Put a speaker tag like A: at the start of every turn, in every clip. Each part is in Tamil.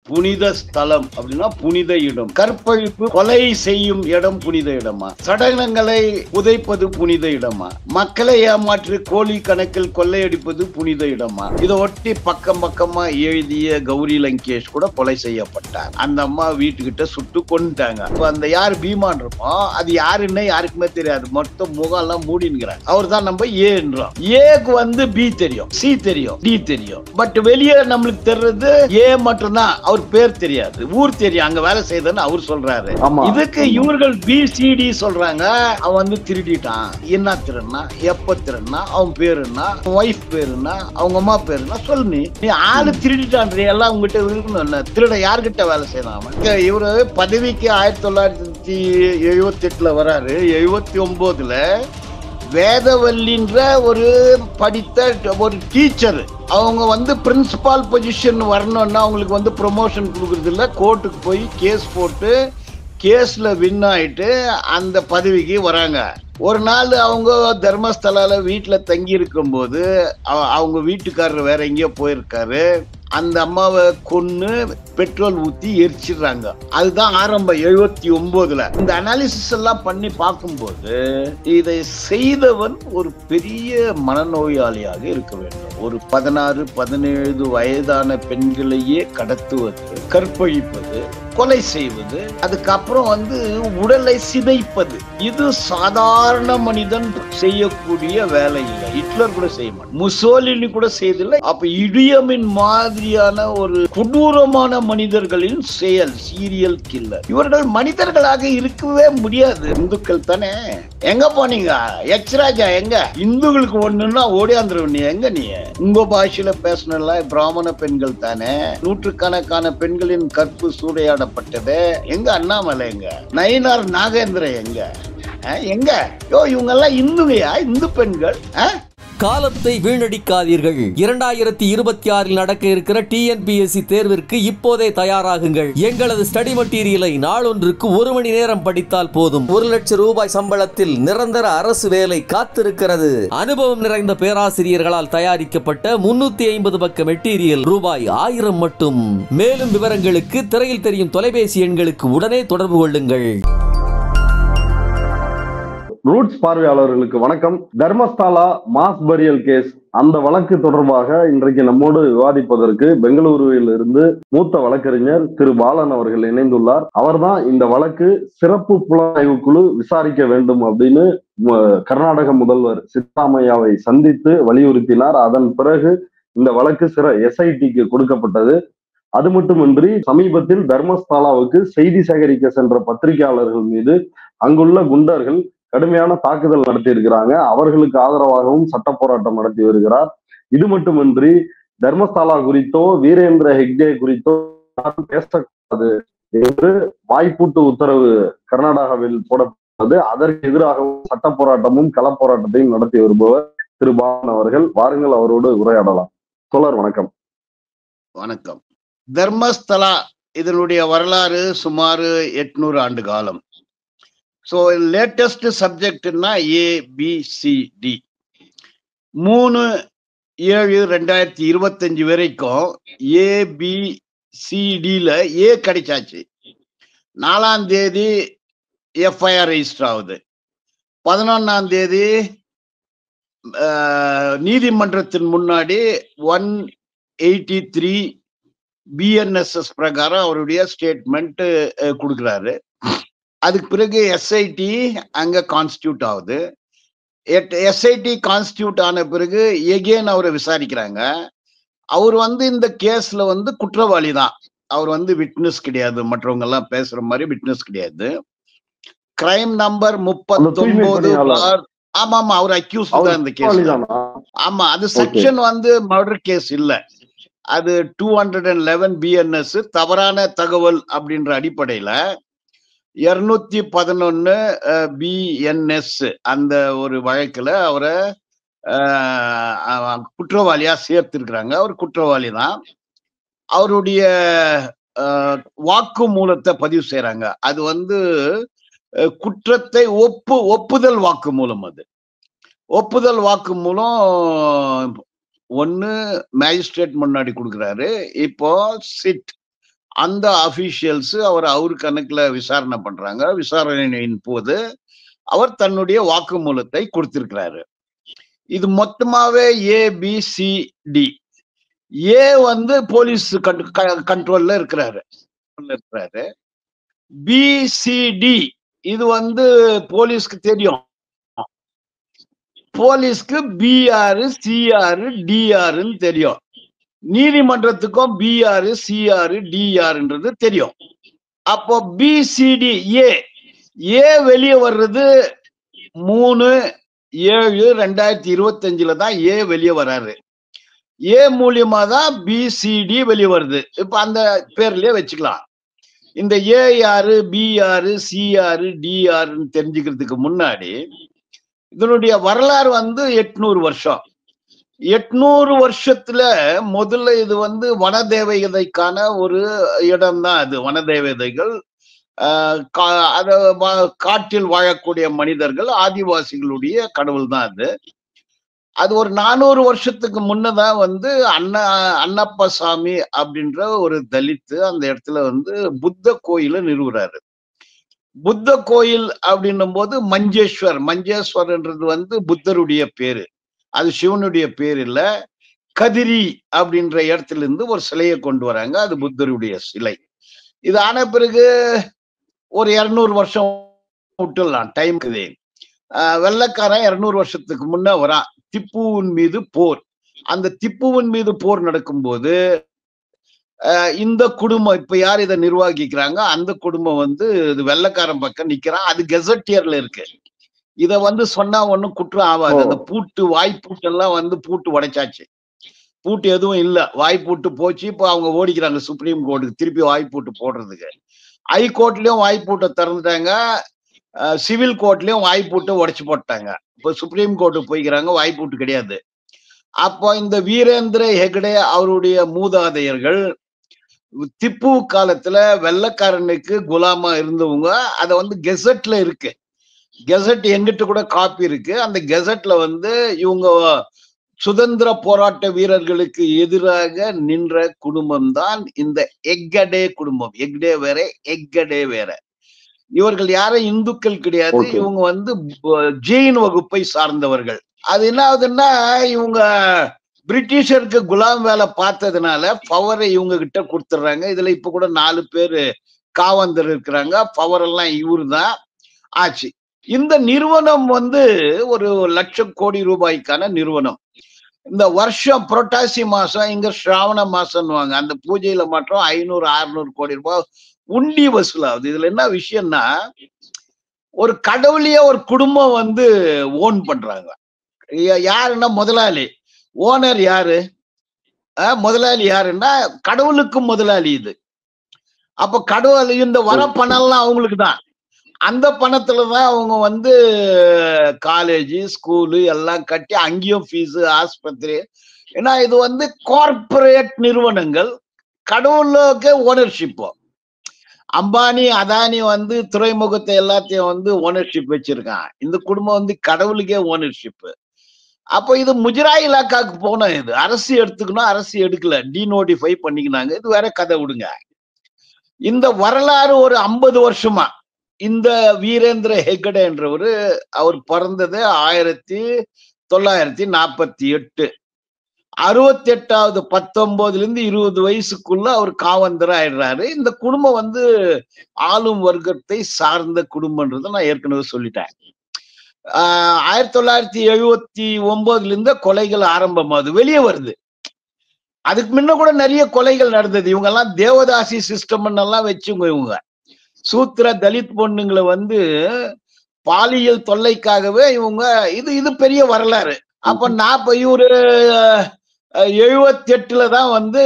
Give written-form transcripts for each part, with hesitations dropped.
A: புனித ஸ்தலம் அப்படின்னா புனித இடம். கற்பழிப்பு, கொலை செய்யும் இடம் புனித இடமா? சடலங்களை புதைப்பது புனித இடமா? மக்களை ஏமாற்றி கோழி கணக்கில் கொள்ளையடிப்பது புனித இடமா? இதை ஒட்டி பக்கம் பக்கமா எழுதிய கௌரி லங்கேஷ் கூட கொலை செய்யப்பட்டார். அந்த அம்மா வீட்டுக்கிட்ட சுட்டு கொண்டுட்டாங்க. அந்த யார் பீமான் இருப்போம், அது யாருன்னு யாருக்குமே தெரியாது. மொத்தம் முகம் எல்லாம் மூடிங்கிறாங்க. அவர் தான் நம்ம ஏன்றோம். ஏக்கு வந்து பி தெரியும், சி தெரியும், டி தெரியும். பட் வெளியே நம்மளுக்கு தெரிறது ஏ மட்டும்தான். அவர் பேர் தெரியாது, ஊர் தெரியும், அங்க வேலை செய்தன்னு அவர் சொல்றாரு. இதுக்கு இவர்கள் பிசிடி சொல்றாங்க. அவன் வந்து திருடிட்டான். என்ன திருடுனா, எப்ப திருடுனா, அவன் பேரு என்ன, ஒய்ஃப் பேரு என்ன, அவங்க அம்மா பேரு என்ன சொல்லு. நீ ஆளு திருடிட்டான் எல்லாம் உங்ககிட்ட இருக்கணும். திருட யாருக்கிட்ட வேலை செய்யலாம்? இவரு பதவிக்கு 1978 வராரு. 79 வேதவல்லின்ற ஒரு படித்த ஒரு டீச்சர், அவங்க வந்து பிரின்சிபால் பொசிஷன் வரணும்னா அவங்களுக்கு வந்து ப்ரொமோஷன் கொடுக்கறது இல்ல. கோர்ட்டுக்கு போய் கேஸ் போட்டு கேஸ்ல வின் ஆயிட்டு அந்த பதவிக்கு வராங்க. ஒரு நாள் அவங்க தர்மஸ்தலால வீட்டுல தங்கி இருக்கும் போது அவங்க வீட்டுக்காரர் வேற எங்கேயோ போயிருக்காரு. அந்த அம்மாவை கொன்னு பெட்ரோல் ஊத்தி எரிச்சிடுறாங்க. அதுதான் ஆரம்பம் 79. இந்த அனாலிசிஸ் எல்லாம் பண்ணி பார்க்கும்போது இதை செய்தவன் ஒரு பெரிய மனநோயாளியாக இருக்க வேண்டும். ஒரு 16, 17 வயதான பெண்களையே கடத்துவது, கற்பழிப்பது, கொலை செய்வது, அதுக்கப்புறம் வந்து உடலை சிதைப்பது, இது சாதாரண மனிதன் செய்யக்கூடிய வேலை இல்லை. ஹிட்லர் கூட செய்ய மாட்டான், முசோலினி கூட செய்யதில்லை. அப்ப இடியமின் மாதிரியான ஒரு கொடூரமான மனிதர்களின் செயல் சீரியல் கில்லர். இவர்கள் மனிதர்களாக இருக்கவே முடியாது. இந்துக்கள் தானே. எங்க போனீங்க எச்ராஜா? எங்க இந்துக்களுக்கு ஒண்ணுன்னா ஓடியாந்துருவ. நீ எங்க? நீ உங்க பாஷையில பேசின பிராமண பெண்கள் தானே. நூற்றுக்கணக்கான பெண்களின் கற்பு சூறையாடப்பட்டது. எங்க அண்ணாமலை? எங்க நயினார் நாகேந்திர? எங்க எங்க? இவங்க எல்லாம் இந்துவையா? இந்து பெண்கள்?
B: காலத்தை வீணடிக்காதீர்கள். 2026 நடக்க இருக்கிற டிஎன்பிஎஸ்சி தேர்விற்கு இப்போதே தயாராகுங்கள். எங்களது ஸ்டடி மெட்டீரியலை நாளொன்றுக்கு 1 மணி நேரம் படித்தால் போதும். 1 லட்சம் ரூபாய் சம்பளத்தில் நிரந்தர அரசு வேலை காத்திருக்கிறது. அனுபவம் நிறைந்த பேராசிரியர்களால் தயாரிக்கப்பட்ட 350 பக்க மெட்டீரியல் ரூபாய் 1000 மட்டும். மேலும் விவரங்களுக்கு திரையில் தெரியும் தொலைபேசி எண்களுக்கு உடனே தொடர்பு கொள்ளுங்கள்.
C: ரூட்ஸ் பார்வையாளர்களுக்கு வணக்கம். தர்மஸ்தாலா மாஸ் பரியல் கேஸ், அந்த வழக்கு தொடர்பாக இன்றைக்கு நம்மோடு விவாதிப்பதற்கு பெங்களூருவில் இருந்து மூத்த வழக்கறிஞர் திரு பாலன் அவர்கள் இணைந்துள்ளார். அவர்தான் இந்த வழக்கு சிறப்பு புலனாய்வு குழு விசாரிக்க வேண்டும் அப்படின்னு கர்நாடக முதல்வர் சித்தராமையாவை சந்தித்து வலியுறுத்தினார். அதன் பிறகு இந்த வழக்கு எஸ்ஐடிக்கு கொடுக்கப்பட்டது. அது மட்டுமின்றி சமீபத்தில் தர்மஸ்தாலாவுக்கு செய்தி சேகரிக்க சென்ற பத்திரிகையாளர்கள் மீது அங்குள்ள குண்டர்கள் கடுமையான தாக்குதல் நடத்தி இருக்கிறாங்க. அவர்களுக்கு ஆதரவாகவும் சட்ட போராட்டம் நடத்தி வருகிறார். இது மட்டுமின்றி தர்மஸ்தாலா குறித்தோ வீரேந்திர ஹெக்டே குறித்தோ பேசக்கூடாது என்று வாய்ப்பூட்டு உத்தரவு கர்நாடகாவில் போடப்பட்டது. அதற்கு எதிராகவும் சட்ட போராட்டமும் கள போராட்டத்தையும் நடத்தி வருபவர் திரு பாலன் அவர்கள். வாருங்கள், அவரோடு உரையாடலாம். தோழர் வணக்கம்.
A: வணக்கம். தர்மஸ்தலா இதனுடைய வரலாறு சுமார் 800 ஆண்டு காலம். ஸோ லேட்டஸ்ட் சப்ஜெக்ட்னா ஏபிசிடி 3/7/2025 வரைக்கும் ஏபிசிடியில் ஏ கிடைச்சாச்சு. 4ஆம் தேதி எஃப்ஐஆர் ரெஜிஸ்டர் ஆகுது. 11ஆம் தேதி நீதிமன்றத்தின் முன்னாடி 183 பிஎன்எஸ்எஸ் பிரகாரம் அவருடைய ஸ்டேட்மெண்ட் கொடுக்குறாரு. அதுக்கு பிறகு எஸ்ஐடி அங்க கான்ஸ்டியூட் ஆகுது. எஸ்ஐடி கான்ஸ்டியூட் ஆன பிறகு எகேன் அவரை விசாரிக்கிறாங்க. அவர் வந்து இந்த கேஸ்ல வந்து குற்றவாளி தான். அவர் வந்து விட்னஸ் கிடையாது, மற்றவங்க எல்லாம் பேசுற மாதிரி விட்னஸ் கிடையாது. Crime number 39. ஆமா, அவர் அக்யூஸ் தான் இந்த கேஸ். ஆமா, அது செக்ஷன் வந்து மர்டர் கேஸ் இல்ல. அது 211 பிஎன்எஸ் தவறான தகவல் அப்படின்ற அடிப்படையில 211 பிஎன்எஸ் அந்த ஒரு வழக்குல அவரை குற்றவாளியா சேர்த்திருக்கிறாங்க. அவர் குற்றவாளி தான். அவருடைய வாக்கு மூலத்தை பதிவு செய்யறாங்க. அது வந்து குற்றத்தை ஒப்புதல் வாக்கு மூலம். அது ஒப்புதல் வாக்கு மூலம் ஒன்னு மேஜிஸ்ட்ரேட் முன்னாடி கொடுக்குறாரு. இப்போ சிட் அந்த அபிஷியல்ஸ் அவர் கணக்குல விசாரணை பண்றாங்க. விசாரணையின் போது அவர் தன்னுடைய வாக்குமூலத்தை கொடுத்திருக்கிறாரு. இது மொத்தமாவே ABCD. ஏ வந்து போலீஸ் கண்ட்ரோல்ல இருக்கிறாரு. BCD இது வந்து போலீஸ்க்கு தெரியும். போலீஸ்க்கு BR, CR, DR தெரியும். நீதிமன்றத்துக்கும் BR, CR, DRன்றது தெரியும். அப்போ BCD ஏ வெளியே வர்றது 3/7/2025 தான் ஏ வெளியே வராரு. ஏ மூலியமா தான் BCD வெளியே வருது. இப்ப அந்த பேர்லயே வச்சுக்கலாம். இந்த ஏ யாரு, பி யாரு, சி யாரு, டி யாருன்னு தெரிஞ்சுக்கிறதுக்கு முன்னாடி இதனுடைய வரலாறு வந்து 800 வருஷம். 800 வருஷத்துல முதல்ல இது வந்து வனதேவதைக்கான ஒரு இடம் தான். அது வனதேவதைகள் காட்டில் வாழக்கூடிய மனிதர்கள், ஆதிவாசிகளுடைய கடவுள் தான் அது. அது ஒரு 400 வருஷத்துக்கு முன்னதான் வந்து அன்னப்பசாமி அப்படின்ற ஒரு தலித்து அந்த இடத்துல வந்து புத்த கோயிலை நிறுவுறாரு. புத்த கோயில் அப்படின்னும் போது மஞ்சேஸ்வர்ன்றது வந்து புத்தருடைய பேரு. அது சிவனுடைய பேர் இல்ல. கதிரி அப்படின்ற இடத்துல இருந்து ஒரு சிலையை கொண்டு வராங்க. அது புத்தருடைய சிலை. இது ஆன பிறகு ஒரு 200 வருஷம் விட்டுடலாம் டைமுக்கு. வெள்ளைக்காரன் 200 வருஷத்துக்கு முன்ன வரான். திப்புவின் மீது போர். அந்த திப்புவின் மீது போர் நடக்கும்போது இந்த குடும்பம் இப்ப யார் இதை நிர்வகிக்கிறாங்க அந்த குடும்பம் வந்து இது வெள்ளைக்காரன் பக்கம் நிக்கிறான். அது கெசட்டியர்ல இருக்கு. இத வந்து சொன்னா ஒண்ணும் குற்றம் ஆகாது. அந்த பூட்டு வாய்ப்பூட்டு எல்லாம் வந்து பூட்டு உடைச்சாச்சு. பூட்டு எதுவும் இல்ல. வாய்ப்பூட்டு போச்சு. இப்ப அவங்க ஓடிக்கிறாங்க சுப்ரீம் கோர்ட்டுக்கு திருப்பி வாய்ப்பூட்டு போடுறதுக்கு. ஹைகோர்ட்லயும் வாய்ப்பூட்டை திறந்துட்டாங்க. சிவில் கோர்ட்லயும் வாய்ப்பூட்டை உடைச்சு போட்டாங்க. இப்ப சுப்ரீம் கோர்ட்டுக்கு போய்க்கிறாங்க. வாய்ப்பூட்டு கிடையாது. அப்போ இந்த வீரேந்திர ஹெகடே அவருடைய மூதாதையர்கள் திப்பு காலத்துல வெள்ளைக்காரனுக்கு குலாமா இருந்தவங்க அத வந்து கெசட்ல இருக்கு. கெசட் எங்கிட்ட கூட காப்பி இருக்கு. அந்த கெசட்ல வந்து இவங்க சுதந்திர போராட்ட வீரர்களுக்கு எதிராக நின்ற குடும்பம் தான் இந்த ஹெக்கடே குடும்பம். ஹெக்டே வேற, ஹெக்கடே வேற. இவர்கள் யாரும் இந்துக்கள் கிடையாது. இவங்க வந்து ஜெயின் வகுப்பை சார்ந்தவர்கள். அது என்ன ஆகுதுன்னா இவங்க பிரிட்டிஷருக்கு குலாம் வேலை பார்த்ததுனால பவரை இவங்க கிட்ட கொடுத்துடுறாங்க. இதுல இப்ப கூட 4 பேரு காவந்தர் இருக்கிறாங்க. பவர் எல்லாம் இவரு தான் ஆச்சு. இந்த நிறுவனம் வந்து ஒரு 1,00,000 கோடி ரூபாய்க்கான நிறுவனம். இந்த வருஷம் புரட்டாசி மாசம் இங்க ஸ்ராவண மாசம்னுவாங்க. அந்த பூஜையில மட்டும் 500-600 கோடி ரூபாய் உண்டி வசூலாகுது. இதுல என்ன விஷயம்னா ஒரு கடவுளையே ஒரு குடும்பம் வந்து ஓன் பண்றாங்க. யாருன்னா முதலாளி. ஓனர் யாரு? முதலாளி யாருன்னா கடவுளுக்கு முதலாளி இது. அப்ப கடவுள் இந்த வர பணம் எல்லாம் அவங்களுக்கு தான். அந்த பணத்துலதான் அவங்க வந்து காலேஜ், ஸ்கூலு எல்லாம் கட்டி அங்கேயும் ஃபீஸ், ஆஸ்பத்திரி. ஏன்னா இது வந்து கார்பரேட் நிறுவனங்கள். கடவுளுக்கு ஓனர்ஷிப். அம்பானி, அதானி வந்து துறைமுகத்தை எல்லாத்தையும் வந்து ஓனர்ஷிப் வச்சிருக்கான். இந்த குடும்பம் வந்து கடவுளுக்கே ஓனர்ஷிப். அப்போ இது முஜராய் இலாக்காக்கு போனோம். இது அரசு எடுத்துக்கணும், அரசு எடுக்கல, டீநோட்டிஃபை பண்ணிக்கினாங்க. இது வேற கதை விடுங்க. இந்த வரலாறு ஒரு 50 வருஷமா இந்த வீரேந்திர ஹெகடே என்றவர் அவர் பிறந்தது 1948. 68வது 19ல இருந்து 20 வயசுக்குள்ள அவர் காவந்தர் ஆயிடுறாரு. இந்த குடும்பம் வந்து ஆளும் வர்க்கத்தை சார்ந்த குடும்பம்ன்றதை நான் ஏற்கனவே சொல்லிட்டேன். 1979ல இருந்து கொலைகள் ஆரம்பமாகுது, வெளியே வருது. அதுக்கு முன்ன கூட நிறைய கொலைகள் நடந்தது. இவங்க எல்லாம் தேவதாசி சிஸ்டம் எல்லாம் வச்சுங்க. இவங்க சூத்திர தலித் பொண்ணுங்களை வந்து பாலியல் தொல்லைக்காகவே இவங்க இது பெரிய வரலாறு. அப்ப இவரு 78ல தான் வந்து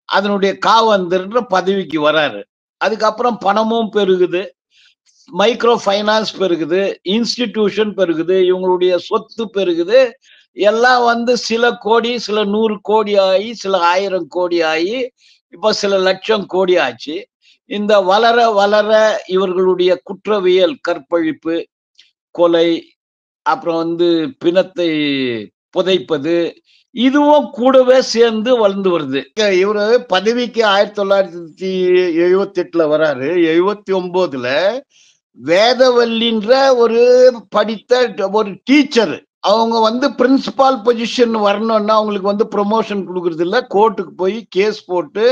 A: அதனுடைய காவந்தர்ன்ற பதவிக்கு வராரு. அதுக்கப்புறம் பணமும் பெருகுது, மைக்ரோ ஃபைனான்ஸ் பெருகுது, இன்ஸ்டிடியூஷன் பெருகுது, இவங்களுடைய சொத்து பெருகுது. எல்லாம் வந்து சில கோடி, சில 100 கோடி ஆகி, சில 1000 கோடி ஆகி, இப்ப சில லட்சம் கோடி ஆச்சு. இந்த வளர வளர இவர்களுடைய குற்றவியல், கற்பழிப்பு, கொலை, அப்புறம் வந்து பிணத்தை புதைப்பது, இதுவும் கூடவே சேர்ந்து வளர்ந்து வருது. இவரு பதவிக்கு 1978ல வராரு. 79ல வேதவல்லின்ற ஒரு படித்த ஒரு டீச்சர். அவங்க வந்து பிரின்சிபால் பொசிஷன் வரணும்னா அவங்களுக்கு வந்து ப்ரொமோஷன் குடுக்கறது இல்ல. கோர்ட்டுக்கு போய் கேஸ் போட்டு,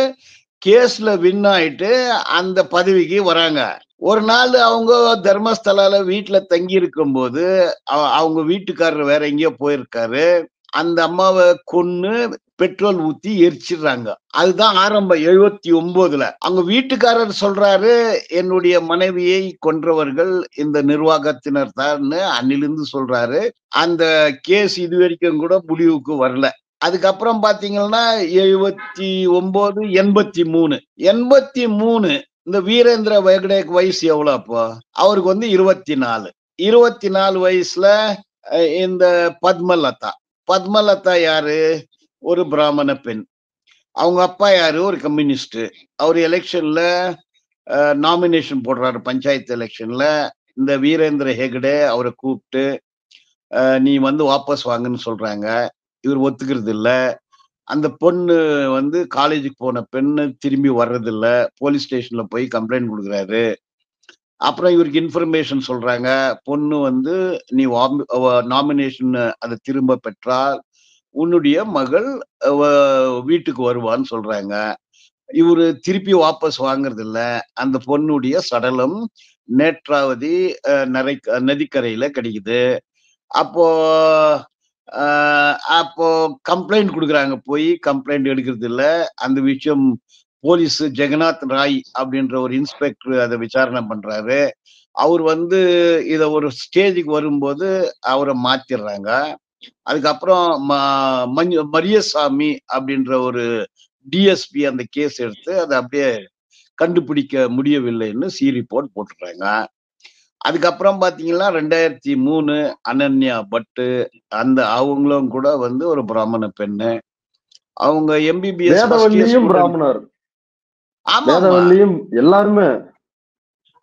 A: கேஸ்ல வின் ஆயிட்டு அந்த பதவிக்கு வராங்க. ஒரு நாள் அவங்க தர்மஸ்தலால வீட்ல தங்கி இருக்கும்போது, அவங்க வீட்டுக்காரர் வேற எங்கேயோ போயிருக்காரு. அந்த அம்மாவ கொன்னு பெட்ரோல் ஊத்தி எரிச்சிடுறாங்க. அதுதான் ஆரம்பம் 79ல. அவங்க வீட்டுக்காரர் சொல்றாரு, என்னுடைய மனைவியை கொன்றவர்கள் இந்த நிர்வாகத்தினர் தான்னு அன்னிலிருந்து சொல்றாரு. அந்த கேஸ் இதுவரைக்கும் கூட முடிவுக்கு வரல. அதுக்கப்புறம் பாத்தீங்கன்னா 79, 83. 83 இந்த வீரேந்திர ஹெக்டேக்கு வயசு எவ்வளவு அப்போ? அவருக்கு வந்து 24. 24 வயசுல இந்த பத்மலதா. பத்மலதா யாரு? ஒரு பிராமண பெண். அவங்க அப்பா யாரு? ஒரு கம்யூனிஸ்ட். அவர் எலெக்ஷன்ல நாமினேஷன் போடுறாரு பஞ்சாயத்து எலெக்ஷன்ல. இந்த வீரேந்திர ஹெக்டே அவரை கூப்பிட்டு நீ வந்து வாபஸ் வாங்கன்னு சொல்றாங்க. இவர் ஒத்துக்கிறது இல்ல. அந்த பொண்ணு வந்து காலேஜுக்கு போன பெண்ணு திரும்பி வர்றதில்ல. போலீஸ் ஸ்டேஷன்ல போய் கம்ப்ளைண்ட் குடுக்குறாரு. அப்புறம் இவருக்கு இன்ஃபர்மேஷன் சொல்றாங்க. பொண்ணு வந்து நீ நாமினேஷன் அத திரும்ப பெற்றால் உன்னுடைய மகள் வீட்டுக்கு வருவான்னு சொல்றாங்க. இவரு திருப்பி வாபஸ் வாங்குறது இல்ல. அந்த பொண்ணுடைய சடலம் நேற்றாவதி நதிக்கரையில கிடைக்குது. அப்போ அப்போ கம்ப்ளைண்ட் குடுக்குறாங்க. போய் கம்ப்ளைண்ட் எடுக்கிறது இல்ல. அந்த விஷயம் போலீஸ் ஜெகநாத் ராய் அப்படின்ற ஒரு இன்ஸ்பெக்டர் அத விசாரணை பண்றாரு. அவர் வந்து இத ஒரு ஸ்டேஜுக்கு வரும்போது அவரை மாத்திடுறாங்க. அதுக்கப்புறம் மரியசாமி அப்படின்ற ஒரு டிஎஸ்பி அந்த கேஸ் எடுத்து அதை அப்படியே கண்டுபிடிக்க முடியவில்லைன்னு ரிப்போர்ட் போட்டுறாங்க. அதுக்கப்புறம் பாத்தீங்கன்னா 2003 அனன்யா பட்டு அவங்களும் கூட வந்து ஒரு பிராமண பெண்ணு. அவங்க எம்பிபிஎஸ்
C: வேதவல்லியும் பிராமணர்.
A: ஆமா
C: வேதவல்லியும் எல்லாருமே.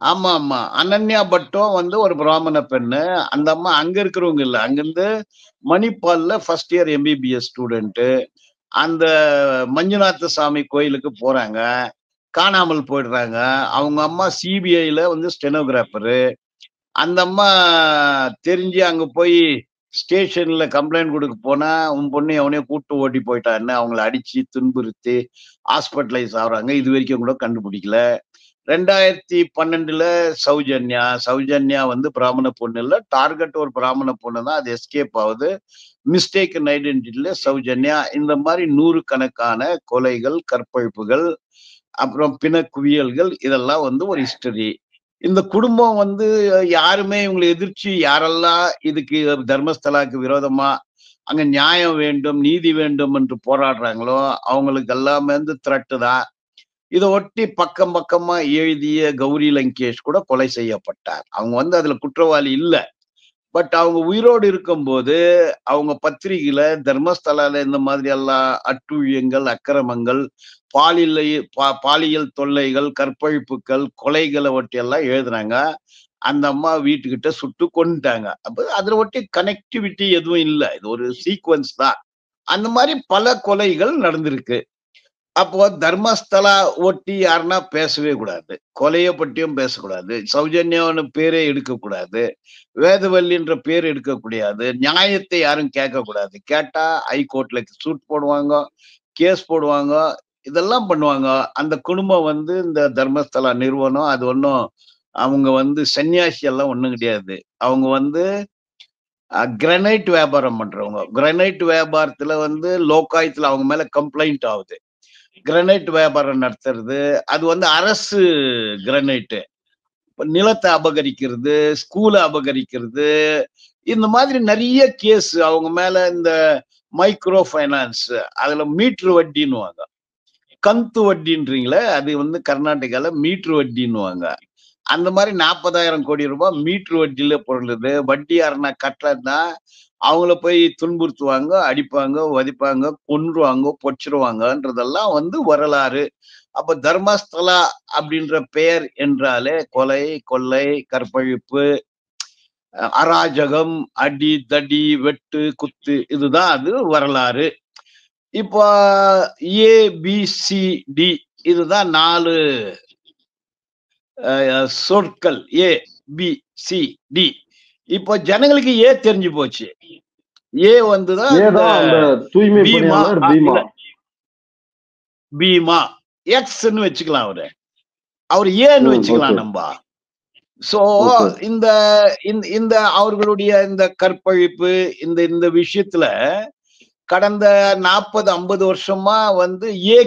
A: ஆமா ஆமா. அனன்யா பட்டும் வந்து ஒரு பிராமண பெண்ணு. அந்த அம்மா அங்க இருக்கிறவங்க இல்ல. அங்கிருந்து மணிப்பால்ல ஃபர்ஸ்ட் இயர் எம்பிபிஎஸ் ஸ்டூடெண்ட். அந்த மஞ்சுநாத சாமி கோயிலுக்கு போறாங்க. காணாமல் போயிடுறாங்க. அவங்க அம்மா சிபிஐல வந்து ஸ்டெனோகிராஃபரு. அந்த அம்மா தெரிஞ்சு அங்க போய் ஸ்டேஷன்ல கம்ப்ளைண்ட் கொடுக்க போனா உன் பொண்ணு எவனையோ கூட்டு ஓட்டி போயிட்டான்னு அவங்கள அடிச்சு துன்புறுத்தி ஹாஸ்பிட்டலைஸ் ஆகுறாங்க. இது வரைக்கும் கூட கண்டுபிடிக்கல. 2012ல சௌஜன்யா வந்து பிராமண பொண்ணு இல்ல, டார்கெட் ஒரு பிராமண பொண்ணு தான். அது எஸ்கேப் ஆகுது. மிஸ்டேக்கன் ஐடென்டிட்டில சௌஜன்யா. இந்த மாதிரி 100 கணக்கான கொலைகள், கற்பழிப்புகள், அப்புறம் பிண குவியல்கள், இதெல்லாம் வந்து ஒரு ஹிஸ்டரி. இந்த குடும்பம் வந்து யாருமே இவங்களை எதிர்த்து யாரெல்லாம் இதுக்கு தர்மஸ்தலாக்கு விரோதமா அங்க நியாயம் வேண்டும், நீதி வேண்டும் என்று போராடுறாங்களோ அவங்களுக்கு எல்லாமே வந்து த்ரெட்டு தான். இதை ஒட்டி பக்கம் பக்கமா எழுதிய கௌரி லங்கேஷ் கூட கொலை செய்யப்பட்டார். அவங்க வந்து அதுல குற்றவாளி இல்ல. பட் அவங்க உயிரோடு இருக்கும்போது அவங்க பத்திரிகையில தர்மஸ்தலால இந்த மாதிரி எல்லாம் அட்டூழியங்கள், அக்கிரமங்கள், பாலியல் தொல்லைகள், கற்பழிப்புகள், கொலைகளை ஒட்டி எல்லாம் எழுதுனாங்க. அந்த அம்மா வீட்டுக்கிட்ட சுட்டு கொண்டுட்டாங்க. அப்ப அதுல ஒட்டி கனெக்டிவிட்டி எதுவும் இல்லை. இது ஒரு சீக்வன்ஸ் தான். அந்த மாதிரி பல கொலைகள் நடந்திருக்கு. அப்போ தர்மஸ்தலா ஒட்டி யாருன்னா பேசவே கூடாது. கொலையை பற்றியும் பேசக்கூடாது. சௌஜன்யாவின் பேரே எடுக்கக்கூடாது. வேதவல்லின்ற பேர் எடுக்கக்கூடாது. நியாயத்தை யாரும் கேட்கக்கூடாது. கேட்டா ஹைகோர்ட்ல சூட் போடுவாங்க, கேஸ் போடுவாங்க, இதெல்லாம் பண்ணுவாங்க. அந்த குடும்பம் வந்து இந்த தர்மஸ்தலா நிறுவனம் அது ஒன்றும் அவங்க வந்து சன்னியாசி எல்லாம் ஒண்ணும் கிடையாது. அவங்க வந்து கிரனைட் வியாபாரம் பண்றவங்க. கிரனைட் வியாபாரத்துல வந்து லோகாயத்துல அவங்க மேல கம்ப்ளைண்ட் ஆகுது. கிரனைட் வியாபாரம் நடத்துறது அது வந்து அரசு கிரனைட்டு. நிலத்தை அபகரிக்கிறது, ஸ்கூலை அபகரிக்கிறது, இந்த மாதிரி நிறைய கேஸ் அவங்க மேல. இந்த மைக்ரோ ஃபைனான்ஸ் அதுல மீட்ரு வட்டின்னுவாங்க, கந்து வட்டின்றீங்களே, அது வந்து கர்நாடகால மீட்ரு வட்டின்னுவாங்க. அந்த மாதிரி 40,000 கோடி ரூபாய் மீட்ரு வட்டியில பொருளுது. வட்டி யாருன்னா கட்டலன்னா அவங்கள போய் துன்புறுத்துவாங்க, அடிப்பாங்க, வதிப்பாங்க, கொன்றுவாங்க, பொச்சிருவாங்கன்றதெல்லாம் வந்து வரலாறு. அப்ப தர்மஸ்தலா அப்படின்ற பெயர் என்றாலே கொலை, கொள்ளை, கற்பழிப்பு, அராஜகம், அடி தடி வெட்டு குத்து, இதுதான் அது வரலாறு. இப்போ ABCD இதுதான் 4 சொற்கள். ABCD. இப்போ ஜனங்களுக்கு தெரிஞ்சு போச்சு. வந்துதான்
C: தூய்மை
A: பீமா
C: பணியாளர் பீமா.
A: பீமா எக்ஸ்ன்னு வச்சுக்கலாம், அவர் ஏன்னு வச்சுக்கலாம் நம்ம. சோ இந்த இந்த அவர்களுடைய இந்த கற்பழிப்பு இந்த விஷயத்துல கடந்த 40-50 வருஷமா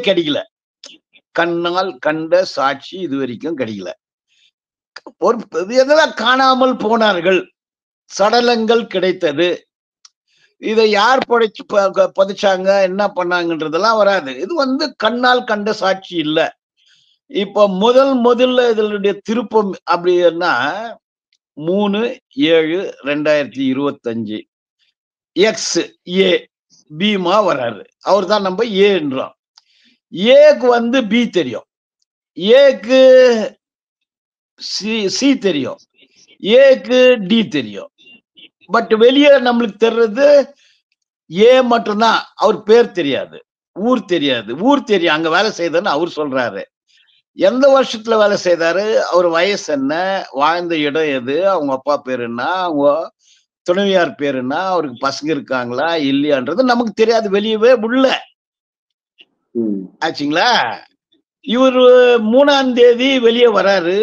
A: கிடைக்கல. கண்ணால் கண்ட சாட்சி இது வரைக்கும் கிடைக்கல. ஒரு இதெல்லாம் காணாமல் போனார்கள், சடலங்கள் கிடைத்தது. இதை யார் புதைச்சாங்க, என்ன பண்ணாங்கன்றதெல்லாம் வராது. இது கண்ணால் கண்ட சாட்சி இல்ல. இப்ப முதல்ல இதனுடைய திருப்பம் அப்படின்னா 3/7/2025 எக்ஸ் பீமா வராரு. அவர் தான் நம்ம ஏன்றோம். ஏக்கு பி தெரியும், ஏக்கு சி தெரியும், ஏக்கு டி தெரியும். பட் வெளியே நம்மளுக்கு தெரிறது மட்டும்தான். அவர் பேர் தெரியாது, ஊர் தெரியாது. ஊர் தெரியும், அங்க வேலை செய்தன்னு அவர் சொல்றாரு. எந்த வருஷத்துல வேலை செய்தாரு, அவர் வயசு என்ன, வாழ்ந்த இடம் எது, அவங்க அப்பா பேர் என்ன, அவங்க துணைவியார் பேர் என்ன, அவருக்கு பசங்க இருக்காங்களா இல்லையான்றது நமக்கு தெரியாது, வெளியவே உள்ள ஆச்சுங்களா. இவர் 3ஆம் தேதி வெளியே வராரு,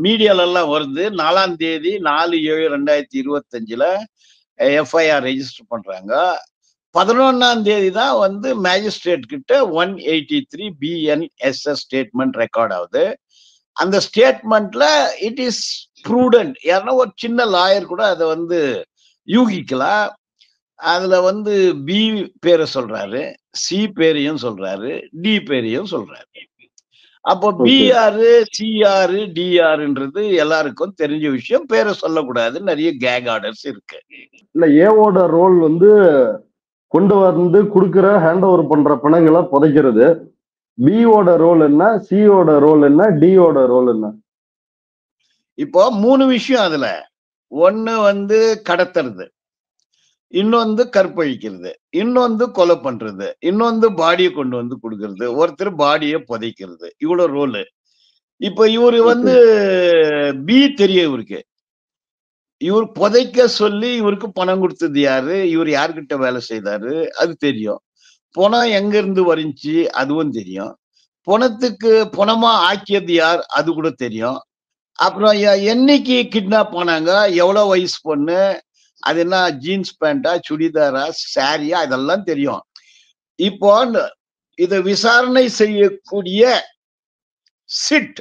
A: மீடியால எல்லாம் வருது. 4ஆம் தேதி 4/7/2025 FIR ரெஜிஸ்டர் பண்றாங்க. 11ஆம் தேதி தான் மேஜிஸ்ட்ரேட் கிட்ட 183 BNSS ஸ்டேட்மெண்ட் ரெக்கார்ட் ஆகுது. அந்த ஸ்டேட்மெண்ட்ல இட் இஸ் ப்ரூடன்ட். யாருன்னா ஒரு சின்ன லாயர் கூட அதை யூகிக்கலாம். அதுல பி பேரை சொல்றாரு, சி பேரையும் சொல்றாரு, டி பேரையும் சொல்றாரு. அப்போ BR CR DRன்றது எல்லாருக்கும் தெரிஞ்ச விஷயம். பேரை சொல்லக்கூடாது, நிறைய கேக் ஆர்டர்ஸ் இருக்கு.
C: இல்ல, ஏவோட ரோல் கொண்டு குடுக்கிற ஹேண்ட் ஓவர் பண்ற பணங்களை புதைக்கிறது. பியோட ரோல் என்ன, சியோட ரோல் என்ன, டியோட ரோல் என்ன?
A: இப்போ 3 விஷயம் அதுல. ஒண்ணு கடத்துறது, இன்னொன்று கற்பழிக்கிறது, இன்னொன்று கொலை பண்றது, இன்னொன்று பாடியை கொண்டு கொடுக்கறது, ஒருத்தர் பாடியை புதைக்கிறது. இவ்வளவு ரோலு. இப்ப இவரு பி தெரியும் இவருக்கு. இவர் புதைக்க சொல்லி இவருக்கு பணம் கொடுத்தது யாரு, இவர் யாருக்கிட்ட வேலை செய்தாரு அது தெரியும். பணம் எங்க இருந்து வந்துச்சு அதுவும் தெரியும். பணமா ஆக்கியது யார் அது கூட தெரியும். அப்புறம் என்னைக்கு கிட்னாப் பண்ணாங்க, எவ்வளவு வயசு பொண்ணு, அது என்ன ஜீன்ஸ் பேண்டா சுடிதாரா சாரியா, இதெல்லாம் தெரியும். இப்போ இத விசாரணை செய்யக்கூடிய சிட்,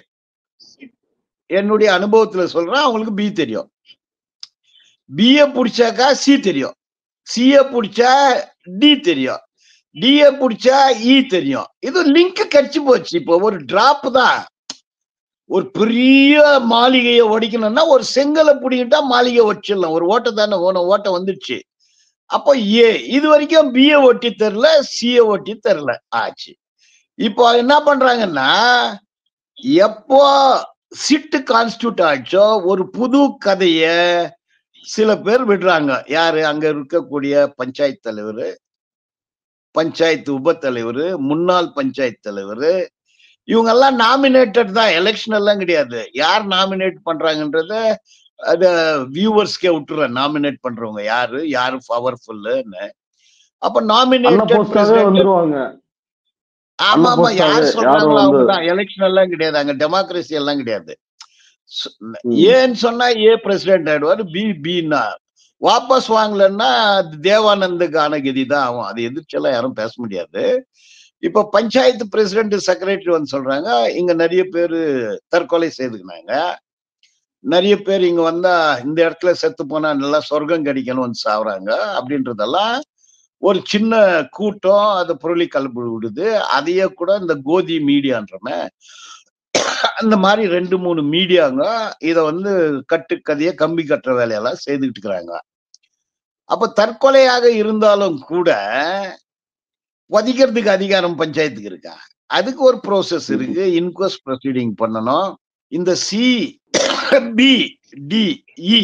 A: என்னுடைய அனுபவத்துல சொல்றேன், அவங்களுக்கு பி தெரியும். பிஏ பிடிச்சாக்கா சி தெரியும், சிஏ பிடிச்சா டி தெரியும், டிஏ பிடிச்சா இ தெரியும். இது லிங்க் கிடைச்சு போச்சு. இப்போ ஒரு டிராப் தான். ஒரு பெரிய மாளிகையை ஒடிக்கணும்னா ஒரு செங்கலை பிடிக்கிட்டா மாளிகை ஒடிச்சிடலாம். ஒரு ஓட்டை தானே ஓட்டை வந்துடுச்சு. அப்போ இது வரைக்கும் பிஏ ஒட்டி தரல, சிஏ ஒட்டி தரல ஆச்சு. இப்போ என்ன பண்றாங்கன்னா, எப்போ சிட்டு கான்ஸ்டியூட் ஆச்சோ ஒரு புது கதைய சில பேர் விடுறாங்க. யாரு, அங்க இருக்கக்கூடிய பஞ்சாயத்து தலைவர், பஞ்சாயத்து உப தலைவர், முன்னாள் பஞ்சாயத்து தலைவர், இவங்க எல்லாம் நாமினேட்டட் தான், எலெக்ஷன் எல்லாம் கிடையாது. யார் நாமினேட் பண்றாங்கன்றத அத வியூவர்ஸ்க்கே விட்டுறேன். நாமினேட் பண்றவங்க யாரு, யாரு பவர்ஃபுல்லுன்னு. அப்ப நாமினேட்டட்
C: வந்துருவாங்க.
A: ஆமா ஆமா, யார் சொல்றாங்களோ அவங்கதான். எலெக்ஷன் எல்லாம் கிடையாது, அங்க டெமோக்ரஸி எல்லாம் கிடையாது. ஏன்னு சொன்னா பிரசிடென்ட் ஆயிடுவாரு, பின்னா வாபஸ் வாங்கலன்னா தேவானந்துக்கான கதி தான் ஆகும். அது எதிர்ச்செல்லாம் யாரும் பேச முடியாது. இப்ப பஞ்சாயத்து பிரசிடென்ட் செக்ரட்டரி சொல்றாங்க, இங்க நிறைய பேரு தற்கொலை செய்துக்கினாங்க, நிறைய பேர் இங்க வந்தா இந்த இடத்துல செத்து போனா நல்லா சொர்க்கம் கிடைக்கணும்னு சாவுறாங்க அப்படின்றதெல்லாம் ஒரு சின்ன கூட்டம் அதை பொருளி கலப்பு விடுது. அதையே கூட இந்த கோதி மீடியான்றமே அந்த மாதிரி 2-3 மீடியாங்க இத கட்டுக்கதைய கம்பி கட்டுற வேலையெல்லாம் செய்துட்டு இருக்கிறாங்க. அப்ப தற்கொலையாக இருந்தாலும் கூட வதிக்கிறதுக்கு அதிகாரம் பஞ்சாயத்துக்கு இருக்கா? அதுக்கு ஒரு ப்ரோசஸ் இருக்கு, இன்குவெஸ்ட் ப்ரொசீடிங் பண்ணணும். இந்த சி பி டிஇ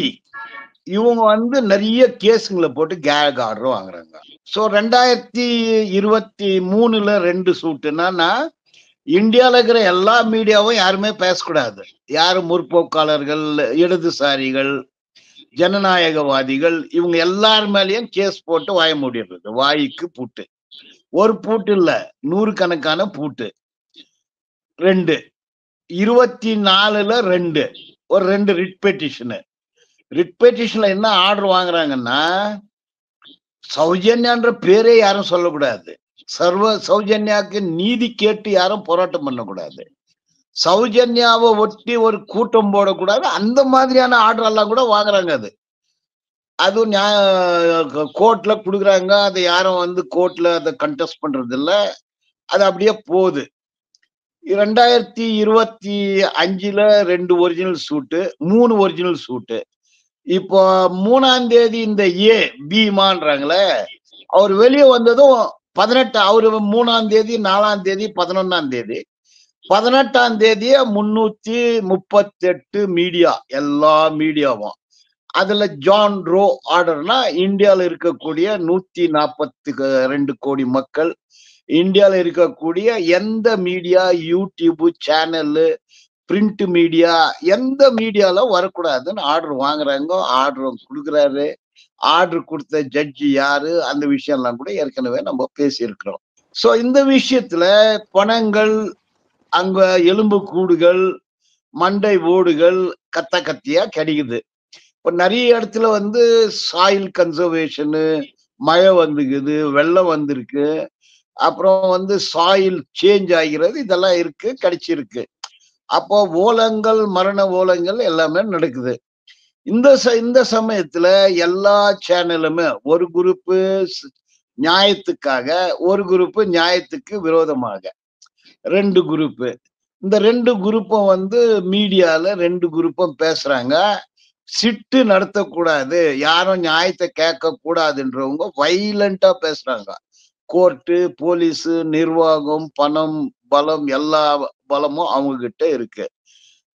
A: இவங்க வந்து நிறைய கேஸுங்களை போட்டு கேக் ஆர்டர் வாங்குறாங்க. ஸோ 2023 2 சூட்டுனா இந்தியாவில் இருக்கிற எல்லா மீடியாவும் யாருமே பேசக்கூடாது. யாரு முற்போக்காளர்கள், இடதுசாரிகள், ஜனநாயகவாதிகள் இவங்க எல்லார் மேலேயும் கேஸ் போட்டு வாய மூடிடுறது. வாய்க்கு பூட்டு. ஒரு பூட்டு இல்ல, 100கணக்கான பூட்டு. 2 24 2 ஒரு 2 ரிட் பெட்டிஷனு. ரிட் பெட்டிஷன்ல என்ன ஆர்டர் வாங்குறாங்கன்னா, சௌஜன்யான்ற பேரே யாரும் சொல்லக்கூடாது. சௌஜன்யாக்கு நீதி கேட்டு யாரும் போராட்டம் பண்ணக்கூடாது. சௌஜன்யாவை ஒட்டி ஒரு கூட்டம் போடக்கூடாது. அந்த மாதிரியான ஆர்டர் எல்லாம் கூட வாங்குறாங்க. அதுவும் கோர்ட்ல கொடுக்குறாங்க. அதை யாரும் வந்து கோர்ட்ல அதை கண்டெஸ்ட் பண்றது இல்ல. அது அப்படியே போகுது. 2025 2 ஒரிஜினல் சூட்டு, 3 ஒரிஜினல் சூட்டு. இப்போ 3ஆம் தேதி இந்த பீமான்றாங்களே, அவர் வெளியே வந்ததும் 18 அவரு 3ஆம் தேதி, 4ஆம் தேதி, 11ஆம் தேதி, 18ஆம் தேதியே 338 மீடியா, எல்லா மீடியாவும். அதுல ஜான் ரோ ஆர்டர்னா இந்தியாவில் இருக்கக்கூடிய 142 கோடி மக்கள், இந்தியாவில் இருக்கக்கூடிய எந்த media, YouTube channel, print media, எந்த மீடியால வரக்கூடாதுன்னு ஆர்டர் வாங்குறாங்க. ஆர்டர் கொடுக்குறாரு. ஆர்டர் கொடுத்த ஜட்ஜி யாரு, அந்த விஷயம் எல்லாம் கூட ஏற்கனவே நம்ம பேசியிருக்கிறோம். சோ இந்த விஷயத்துல பணங்கள், அங்க எலும்பு கூடுகள், மண்டை ஓடுகள் கத்தியா கிடைக்குது. இப்ப நிறைய இடத்துல வந்து சாயில் கன்சர்வேஷனு, மழை வந்துக்குது, வெள்ளம் வந்திருக்கு, அப்புறம் வந்து சாயில் சேஞ்ச் ஆகிறது, இதெல்லாம் இருக்கு, கிடைச்சிருக்கு. அப்போ ஓலங்கள், மரண ஓலங்கள் எல்லாமே நடக்குது. இந்த சமயத்துல எல்லா சேனலுமே ஒரு குரூப்பு நியாயத்துக்காக, ஒரு குரூப்பு நியாயத்துக்கு விரோதமாக, 2 குரூப்பு. இந்த 2 குரூப்பும் வந்து மீடியால 2 குரூப்பும் பேசுறாங்க. சிட்டு நடத்தக்கூடாது, யாரும் நியாயத்தை கேட்க கூடாதுன்றவங்க வைலண்டா பேசுறாங்க. கோர்ட்டு, போலீஸ், நிர்வாகம், பணம், பலம், எல்லா பலமும் அவங்க கிட்ட இருக்கு.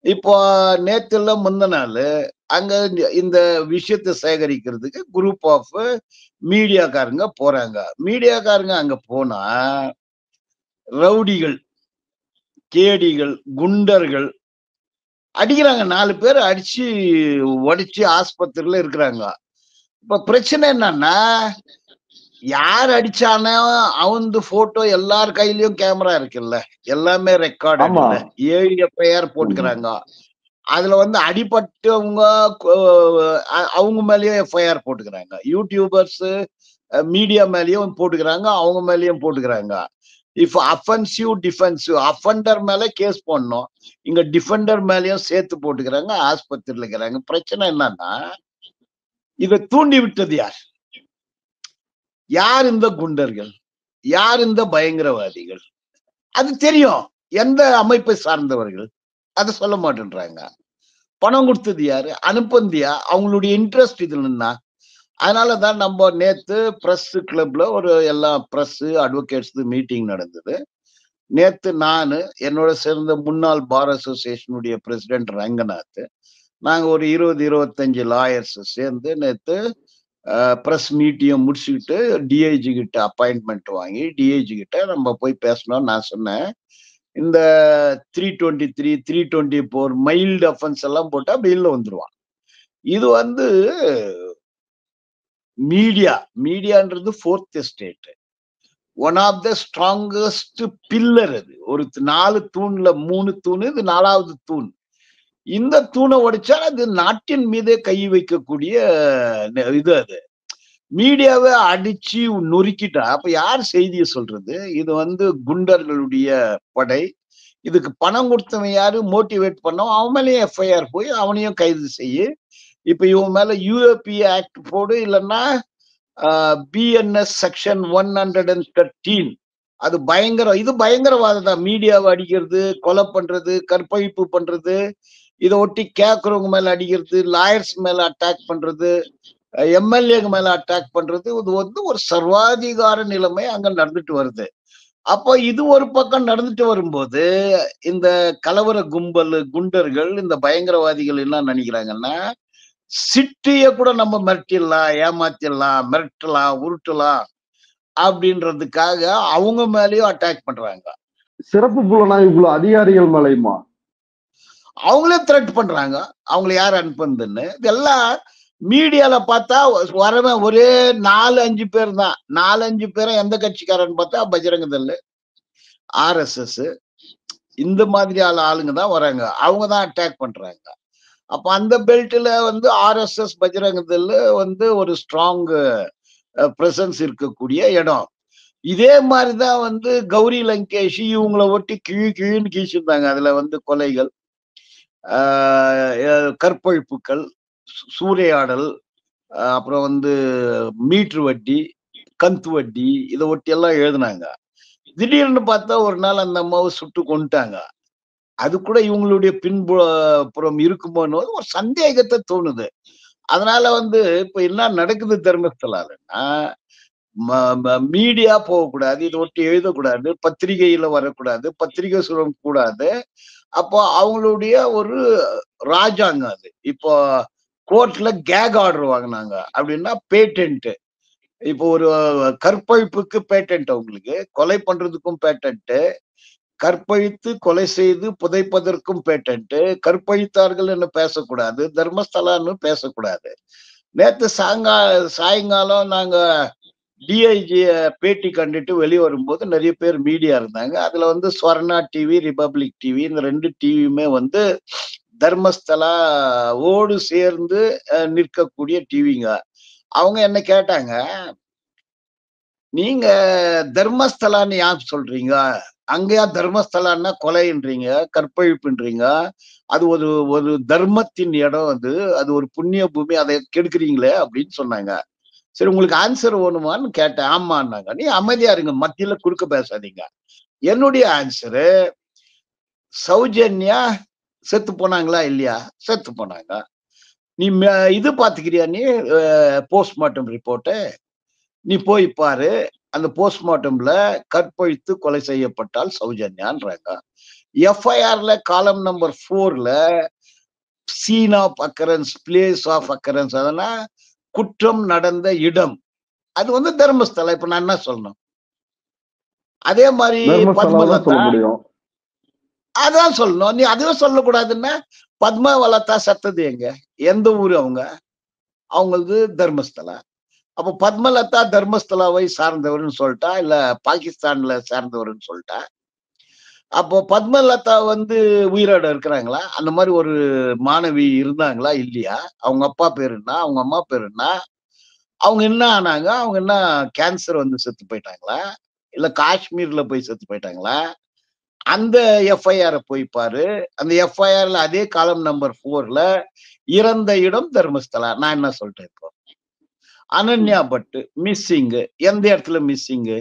A: இப்போ நேத்துல முந்த நாள் அங்க இந்த விஷயத்தை சேகரிக்கிறதுக்கு குரூப் ஆஃப் மீடியாக்காரங்க போறாங்க. மீடியாக்காரங்க அங்க போனா ரவுடிகள், கேடிகள், குண்டர்கள் அடிக்கிறாங்க. 4 பேர் அடிச்சு உடைச்சு ஆஸ்பத்திரியில இருக்கிறாங்க. இப்ப பிரச்சனை என்னன்னா, யார் அடிச்சானோ அவந்து போட்டோ எல்லார் கையிலயும் கேமரா இருக்குல்ல, எல்லாமே ரெக்கார்டு இல்ல. 7 FIR போட்டுக்கிறாங்க. அதுல வந்து அடிபட்டவங்க அவங்க மேலயும் FIR போட்டுக்கிறாங்க. யூடியூபர்ஸ், மீடியா மேலயும் போட்டுக்கிறாங்க, அவங்க மேலயும் போட்டுக்கிறாங்க. இஃப் அஃபென்சிவ், டிஃபென்சிவ், அஃபெண்டர் மேல கேஸ் போடணும், இங்க டிஃபெண்டர் மேலயும் சேர்த்து போட்டுக்கிறாங்க, ஆஸ்பத்திரியில இருக்கிறாங்க. பிரச்சனை என்னன்னா, இதை தூண்டி விட்டது யார்? யார் இந்த குண்டர்கள்? யார் இந்த பயங்கரவாதிகள்? அது தெரியும். எந்த அமைப்பை சார்ந்தவர்கள்? அதை சொல்ல மாட்டேன்றாங்க. பணம் கொடுத்தது யாரு? அனுப்புந்தியா? அவங்களுடைய இன்ட்ரெஸ்ட் இதுலன்னா. அதனாலதான் நம்ம நேத்து பிரஸ் கிளப்ல ஒரு எல்லா பிரஸ் அட்வொகேட்ஸ் மீட்டிங் நடந்தது. நேத்து நானு, என்னோட சேர்ந்த முன்னாள் பார் அசோசியேஷனுடைய பிரசிடென்ட் ரங்கநாத், நாங்க ஒரு 20-25 லாயர்ஸ் சேர்ந்து நேத்து பிரஸ் மீட்டிங் முடிச்சுக்கிட்டு டிஐஜி கிட்ட அப்பாயின்மெண்ட் வாங்கி டிஐஜி கிட்ட நம்ம போய் பேசணும். நான் சொன்னேன், இந்த 323, 324 மைல்டு அஃபென்ஸ் எல்லாம் போட்டா பெயில்ல வந்துருவான். இது வந்து மீடியான்றது 4th estate, one of the strongest pillar. அது ஒரு 4 தூண்ல 3 தூண், இது 4வது தூண். இந்த தூணை உடைச்சா அது நாட்டின் மீதே கை வைக்கக்கூடிய இது. அது மீடியாவை அடிச்சு நொறுக்கிட்டா அப்ப யார் செய்தியை சொல்றது? இது வந்து குண்டர்களுடைய படை. இதுக்கு பணம் கொடுத்தவன் யாரு? மோட்டிவேட் பண்ணோம், அவன் மேலேயும் FIR போய் அவனையும் கைது செய்ய. இப்ப இவன் மேல UAP ஆக்ட் போடு, இல்லைன்னா BNS செக்ஷன் 113. அது பயங்கரம். இது பயங்கரவாதம் தான். மீடியாவை அடிக்கிறது, கொலை பண்றது, கற்பழிப்பு பண்றது, இதை ஒட்டி கேட்கறவங்க மேல அடிக்கிறது, லாயர்ஸ் மேல அட்டாக் பண்றது, MLA மேல அட்டாக் பண்றது. இது வந்து ஒரு சர்வாதிகார நிலைமை அங்க நடந்துட்டு வருது. அப்போ இது ஒரு பக்கம் நடந்துட்டு வரும்போது இந்த கலவர கும்பல் குண்டர்கள் இந்த பயங்கரவாதிகள் என்ன நினைக்கிறாங்கன்னா, சிட்டிய கூட நம்ம மிரட்டிடலாம், ஏமாத்திடலாம், மிரட்டலாம், உருட்டலாம் அப்படின்றதுக்காக அவங்க மேலயும் அட்டாக் பண்றாங்க.
C: சிறப்பு புலனாய்வு குழு அதிகாரிகள் மேலயுமா?
A: அவங்களே த்ரெட் பண்றாங்க. அவங்கள யார் அனுப்புனதுன்னு. இதெல்லாம் மீடியால பார்த்தா வரவன் ஒரே 4, 5 பேர் தான். 4, 5 பேரும் எந்த கட்சிக்காரன்னு பார்த்தா பஜ்ரங் தள், ஆர்எஸ்எஸ் இந்த மாதிரி ஆளுங்க தான் வராங்க. அவங்க தான் அட்டாக் பண்றாங்க. அப்ப அந்த பெல்ட்ல வந்து ஆர்எஸ்எஸ் பஜ்ரங் தள் வந்து ஒரு ஸ்ட்ராங் பிரசன்ஸ் இருக்கக்கூடிய இடம். இதே மாதிரிதான் வந்து கௌரி லங்கேஷ் இவங்கள ஒட்டி கிழின்னு கீழ்ச்சிருந்தாங்க. அதுல வந்து கொலைகள், கற்பழிப்புகள், சூறையாடல், அப்புறம் வந்து மீட்ரு வட்டி, கந்து வட்டி, இதை ஒட்டி எல்லாம் எழுதினாங்க. திடீர்னு பார்த்தா ஒரு நாள் அந்த அம்மாவை சுட்டு கொண்டுட்டாங்க. அது கூட இவங்களுடைய பின்புறம் இருக்குமோன்னு ஒரு சந்தேகத்தை தோணுது. அதனால வந்து இப்ப என்ன நடக்குது தர்மஸ்தலாலன்னா, மீடியா போகக்கூடாது, இதை ஒட்டி எழுதக்கூடாது, பத்திரிகையில வரக்கூடாது, பத்திரிகை சுரம் கூடாது. அப்போ அவங்களுடைய ஒரு ராஜாங்கம் அது. இப்போ கோர்ட்ல கேக் ஆர்டர் வாங்கினாங்க அப்படின்னா பேட்டன்ட். இப்போ ஒரு கற்பழிப்புக்கு பேட்டன்ட், அவங்களுக்கு கொலை பண்றதுக்கும் பேட்டன்ட், கற்பழித்து கொலை செய்து புதைப்பதற்கும் பேட்டன்ட், கற்பழித்தார்கள் என்று பேசக்கூடாது, தர்மஸ்தலான்னு பேசக்கூடாது. நேத்து சாயங்காலம் நாங்க டிஐஜி பேட்டி கண்டுட்டு வெளியே வரும்போது நிறைய பேர் மீடியா இருந்தாங்க. அதுல வந்து ஸ்வர்ணா டிவி, ரிபப்ளிக் டிவி இந்த 2 டிவியுமே வந்து தர்மஸ்தலா ஓடு சேர்ந்து நிற்கக்கூடிய டிவிங்க. அவங்க என்ன கேட்டாங்க, நீங்க தர்மஸ்தலான்னு யார் சொல்றீங்க? அங்கயா தர்மஸ்தலான்னா கொலைன்றீங்க, கற்பழிப்புன்றீங்க, அது ஒரு ஒரு தர்மத்தின் இடம், அது ஒரு புண்ணிய பூமி, அதை கெடுக்குறீங்களே அப்படின்னு சொன்னாங்க. சரி, உங்களுக்கு ஆன்சர் வேணுமான்னு கேட்டேன். ஆமான்னாங்க. நீ அமைதியா இருங்க, மத்தியில குறுக்க பேசாதீங்க. என்னுடைய ஆன்சரு, சௌஜன்யா செத்து போனாங்களா இல்லையா? செத்து போனாங்க. நீ இது பாத்துக்கிறியா? நீ போஸ்ட்மார்ட்டம் ரிப்போர்ட்டு நீ போய் பாரு. அந்த போஸ்ட்மார்ட்டம்ல கற்பழித்து கொலை செய்யப்பட்டால் சௌஜன்யான்றாங்க. எஃப்ஐஆர்ல காலம் நம்பர் 4ல scene of occurrence, place of occurrence, அதெல்லாம் குற்றம் நடந்த இடம், அது வந்து தர்மஸ்தலா. இப்ப நான் என்ன சொல்லணும்? அதே மாதிரி பத்மலதா, அதான் சொல்லணும். நீ அதுவும் சொல்லக்கூடாதுன்னா, பத்மவலதா சத்தது எங்க? எந்த ஊரு அவங்க? அவங்களது தர்மஸ்தலா. அப்போ பத்மலதா தர்மஸ்தலாவை சார்ந்தவர்னு சொல்லிட்டா, இல்ல பாகிஸ்தான்ல சார்ந்தவர்னு சொல்லிட்டா. அப்போ பத்மலதா வந்து உயிரோட இருக்கிறாங்களா? அந்த மாதிரி ஒரு மாணவி இருந்தாங்களா இல்லையா? அவங்க அப்பா பேரு என்ன? அவங்க அம்மா பேரு என்ன? அவங்க என்ன ஆனாங்க? அவங்க என்ன கேன்சர் வந்து செத்து போயிட்டாங்களா? இல்ல காஷ்மீர்ல போய் செத்து போயிட்டாங்களா? அந்த எஃப்ஐஆர் போய் பாரு. அந்த எஃப்ஐஆர்ல அதே காலம் நம்பர் 4ல இறந்த இடம் தர்மஸ்தலா. நான் என்ன சொல்லிட்டேன் இப்போ? Ananya but missing. எந்த இடத்துல மிஸ்ஸிங்?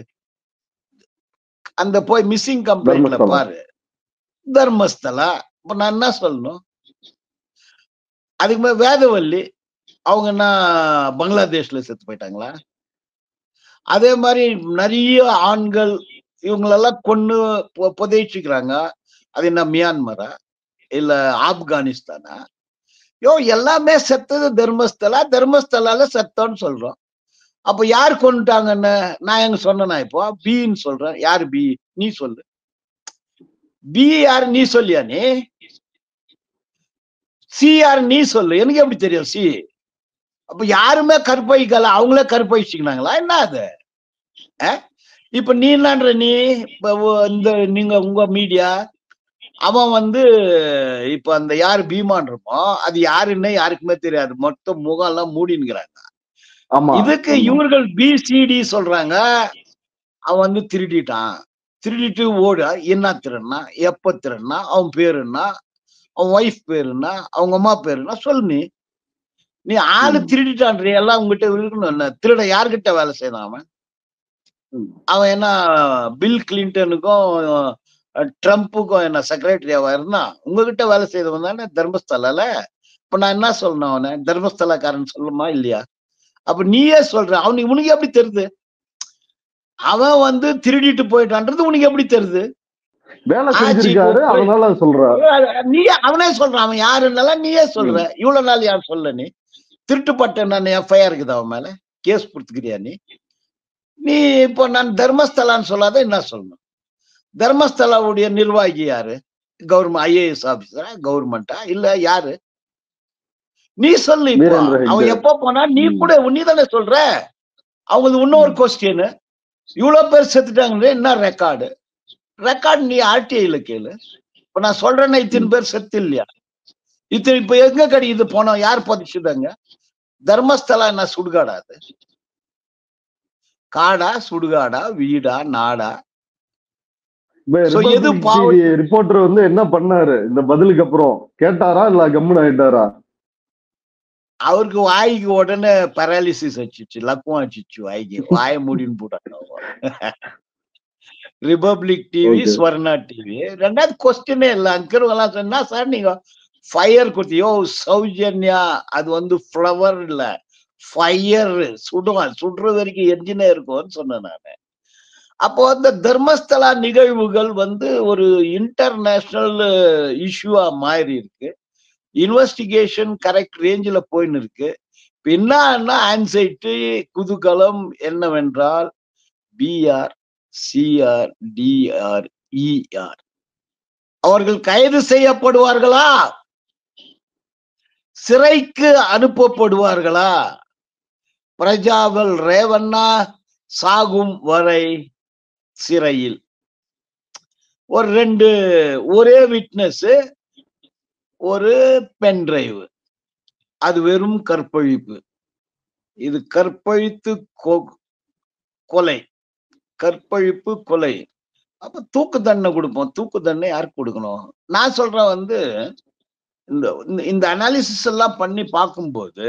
A: அந்த போய் மிஸ்ஸிங் கம்ப்ளைண்ட்ல பாரு, தர்மஸ்தலா. இப்ப நான் என்ன சொல்லணும்? அதுக்கு மேல வேதவல்லி, அவங்க என்ன பங்களாதேஷ்ல செத்து போயிட்டாங்களா? அதே மாதிரி நிறைய ஆண்கள் இவங்களெல்லாம் கொன்னு புதைச்சிக்கிறாங்க. அது என்ன மியான்மரா இல்ல ஆப்கானிஸ்தானா? எல்லாமே செத்தது தர்மஸ்தலா. தர்மஸ்தலால செத்தோன்னு சொல்றோம். அப்ப யார் கொண்டுட்டாங்கன்னு நான் எங்க சொன்னா? இப்போ பின்னு சொல்றேன். யாரு பி? நீ சொல்லு. பி யாரு? நீ சொல்லியா? நீ சி யாரு? நீ சொல்லு. எனக்கு எப்படி தெரியும் சி? அப்ப யாருமே கற்பழிக்கல, அவங்களே கற்பழிச்சுக்கினாங்களா என்ன அது? இப்ப நீ என்னன்ற? நீ இந்த நீங்க உங்க மீடியா, அவன் வந்து இப்ப அந்த யாரு பீமான்றமோ அது யாருன்னு யாருக்குமே தெரியாது. மொத்தம் முகம் எல்லாம் மூடினுங்கிறாங்க. இதுக்கு இவர்கள் பிசிடி சொல்றாங்க. அவன் வந்து திருடிட்டான், திருடிட்டு ஓட. என்ன திருடுனா? எப்ப திருடுனா? அவன் பேரு என்ன? அவன் ஒய்ஃப் பேரு என்ன? அவங்க அம்மா பேரு என்ன? சொல்லு. நீ ஆளு திருடிட்டான்ற எல்லாம் உங்ககிட்ட இருக்கணும். என்ன திருட யாருக்கிட்ட வேலை செய்யலாம்? அவன் என்ன பில் கிளின்டனுக்கும் ட்ரம்ப்புக்கும் என்ன செக்ரட்டரியாவா இருந்தா? உங்ககிட்ட வேலை செய்தவன் தானே தர்மஸ்தலால. இப்ப நான் என்ன சொல்லணும்? அவனை தர்மஸ்தலாக்காரன் சொல்லுமா இல்லையா? அப்ப நீயே சொல்ற. உனக்கு எப்படி தெரியுது? அவன் வந்து திருடிட்டு போயிட்டான்றது உனக்கு எப்படி தெரியுது?
C: வேலை செஞ்சிருக்காரு, அதனால சொல்றாரு.
A: நீ அவனே சொல்றான், அவன் யாருன்னாலும் நீயே சொல்ற. இவ்வளவு நாள் யார் சொல்ல? நீ திருட்டுப்பட்ட நான் எஃப்ஐஆர் இருக்குது அவன் மேல, கேஸ் கொடுத்துக்கிறியா நீ? நீ இப்போ நான் தர்மஸ்தலான்னு சொல்லாத என்ன சொல்லணும்? தர்மஸ்தலாவுடைய நிர்வாகி யாரு? கவர்மெண்ட் ஐஏஎஸ் ஆபீசரா, கவர்மெண்டா, இல்ல யாரு? நீ சொல்லு. இப்போ அவன் எப்ப போனா நீ கூட நீ தானே சொல்ற. அவங்களுக்கு இன்னொரு கொஸ்டின், இவ்வளவு பேர் செத்துட்டாங்க, என்ன ரெக்கார்டு? ரெக்கார்டு நீ ஆர்டிஐல கேளு. இப்ப நான் சொல்றேன்னா இத்தனை பேர் செத்து இல்லையா? இத்தனை இப்ப எங்க கிடைக்குது போனோம்? யார் பதிச்சுதாங்க? தர்மஸ்தலா என்ன சுடுகாடா? அது காடா, சுடுகாடா, வீடா, நாடா? எது
C: ரிப்போர்ட்டர் வந்து என்ன பண்ணாரு இந்த பதிலுக்கு அப்புறம்? கேட்டாரா இல்ல கம்முன்னு ஆயிட்டாரா?
A: அவருக்கு வாய்க்கு உடனே பேராலிசிஸ் வச்சிச்சு, லக்குவம் வச்சிச்சு வாய்க்கு. வாய மூடின்னு போட்டாங்க. Republic TV, Swarna TV. ரெண்டாவது கொஸ்டினே இல்ல. அங்கிருவெல்லாம் சொன்னா, சார் நீங்க ஃபயர் கொடுத்தியோ சௌஜன்யா, அது வந்து ஃப்ளவர் இல்ல, ஃபயர். சுடுவான், சுடுற வரைக்கும் என்ஜினே இருக்கும்னு சொன்னேன் நானு. அப்போ அந்த தர்மஸ்தலா நிகழ்வுகள் வந்து ஒரு இன்டர்நேஷனல் இஷ்யூவா மாறி இருக்கு. இன்வெஸ்டிகேஷன் கரெக்ட் ரேஞ்சில் போயின்னு இருக்கு. என்ன ஆன்சைட்டி, குதூகலம் என்னவென்றால், பிஆர், சிஆர், டிஆர், இஆர் அவர்கள் கைது செய்யப்படுவார்களா? சிறைக்கு அனுப்பப்படுவார்களா? பிரஜாவல் ரேவண்ணா சாகும் வரை சிறையில். ஒரு 2 ஒரே விட்னஸ், ஒரு பென் டிரைவ். அது வெறும் கற்பழிப்பு. இது கற்பழித்து கொலை, கற்பழிப்பு கொலை. அப்ப தூக்கு தண்டனை கொடுப்போம். தூக்கு தண்டனை யாருக்கு கொடுக்கணும்? நான் சொல்றேன் வந்து இந்த அனாலிசிஸ் எல்லாம் பண்ணி பார்க்கும்போது,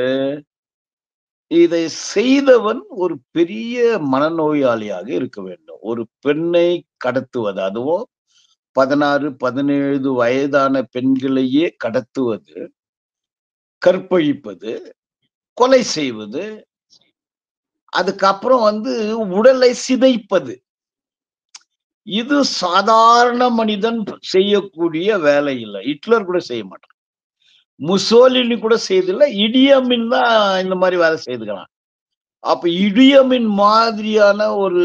A: இதை செய்தவன் ஒரு பெரிய மனநோயாளியாக இருக்க வேண்டும். ஒரு பெண்ணை கடத்துவது, அதுவும் 16, 17 வயதான பெண்களையே கடத்துவது, கற்பழிப்பது, கொலை செய்வது, அதுக்கப்புறம் வந்து உடலை சிதைப்பது, இது சாதாரண மனிதன் செய்யக்கூடிய வேலை இல்லை. ஹிட்லர் கூட செய்ய மாட்டான், முசோலினி கூட செய்தில்லை. இடியமின் தான் இந்த மாதிரி வேலை செய்துக்கலாம். அப்ப இடியமின் மாதிரியான ஒரு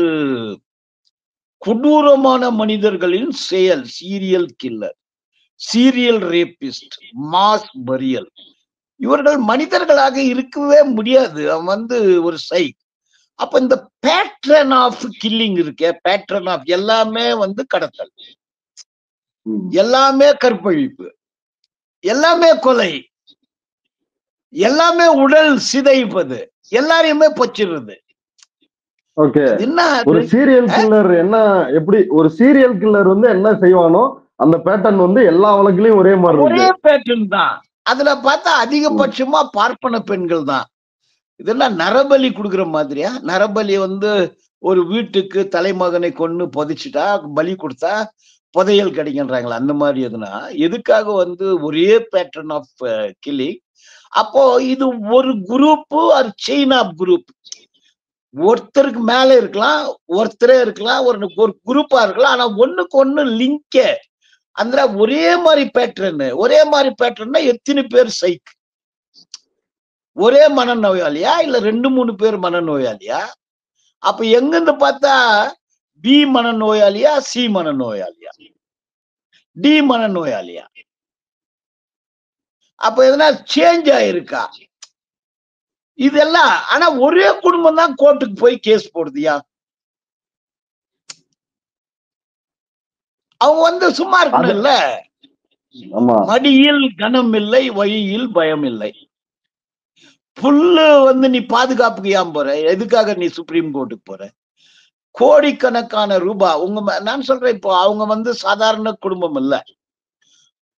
A: கொடூரமான மனிதர்களின் செயல், serial killer, serial rapist, mass burial, இவர்கள் மனிதர்களாக இருக்கவே முடியாது. அவன் வந்து ஒரு சைக். அப்ப இந்த பேட்டர்ன் ஆஃப் கில்லிங் இருக்கே, பேட்டர்ன் ஆஃப் எல்லாமே வந்து கடத்தல், எல்லாமே கற்பழிப்பு, எல்லாமே கொலை, எல்லாமே உடல் சிதைப்பது, எல்லாரையுமே பொச்சிடுறது.
C: ஒரு சீரியல் கில்லர் என்ன, எப்படி ஒரு சீரியல் கில்லர் வந்து என்ன செய்வானோ அந்த பேட்டர்ன் வந்து எல்லா வழக்குலயும் ஒரே மாதிரி,
A: ஒரே பேட்டர்ன் தான். அதுல பார்த்தா அதிகபட்சமா பார்ப்பன பெண்கள் தான். இதெல்லாம் நரபலி கொடுக்குற மாதிரியா? நரபலி வந்து ஒரு வீட்டுக்கு தலைமகனை கொண்டு புதைச்சிட்டா, பலி கொடுத்தா புதையல் கிடைக்கின்றாங்களா? அந்த மாதிரி எதுனா எதுக்காக வந்து ஒரே பேட்டர்ன் ஆஃப் கில்லிங்? அப்போ இது ஒரு குரூப், ஒரு செயின் ஆஃப் குரூப். ஒருத்தருக்கு மேல இருக்கலாம், ஒருத்தரே இருக்கலாம், ஒரு குரூப்பா இருக்கலாம். ஆனா ஒண்ணுக்கு ஒண்ணு லிங்க. அந்த ஒரே மாதிரி பேட்டர்ன், ஒரே மாதிரி பேட்டர்ன்னா எத்தனை பேர் சைக்? ஒரே மனநோயாளியா இல்ல 2-3 பேர் மனநோயாளியா? அப்ப எங்கிருந்து பார்த்தா பி மனநோயாளியா, சி மனநோயாளியா, டி மனநோயாளியா? அப்ப எதனா சேஞ்ச் ஆயிருக்கா? இதெல்லாம் ஆனா ஒரே குடும்பம் தான் கோர்ட்டுக்கு போய் கேஸ் போடுதியா? அவங்க வந்து சும்மா இருக்கணும் இல்ல. மடியில் கனம் இல்லை, வழியில் பயம் இல்லை. புல்லு வந்து நீ பாதுகாப்புக்கு ஏன் போற? எதுக்காக நீ சுப்ரீம் கோர்ட்டுக்கு போற? கோடிக்கணக்கான ரூபாய் நான் சொல்றேன். இப்போ அவங்க வந்து சாதாரண குடும்பம் இல்ல,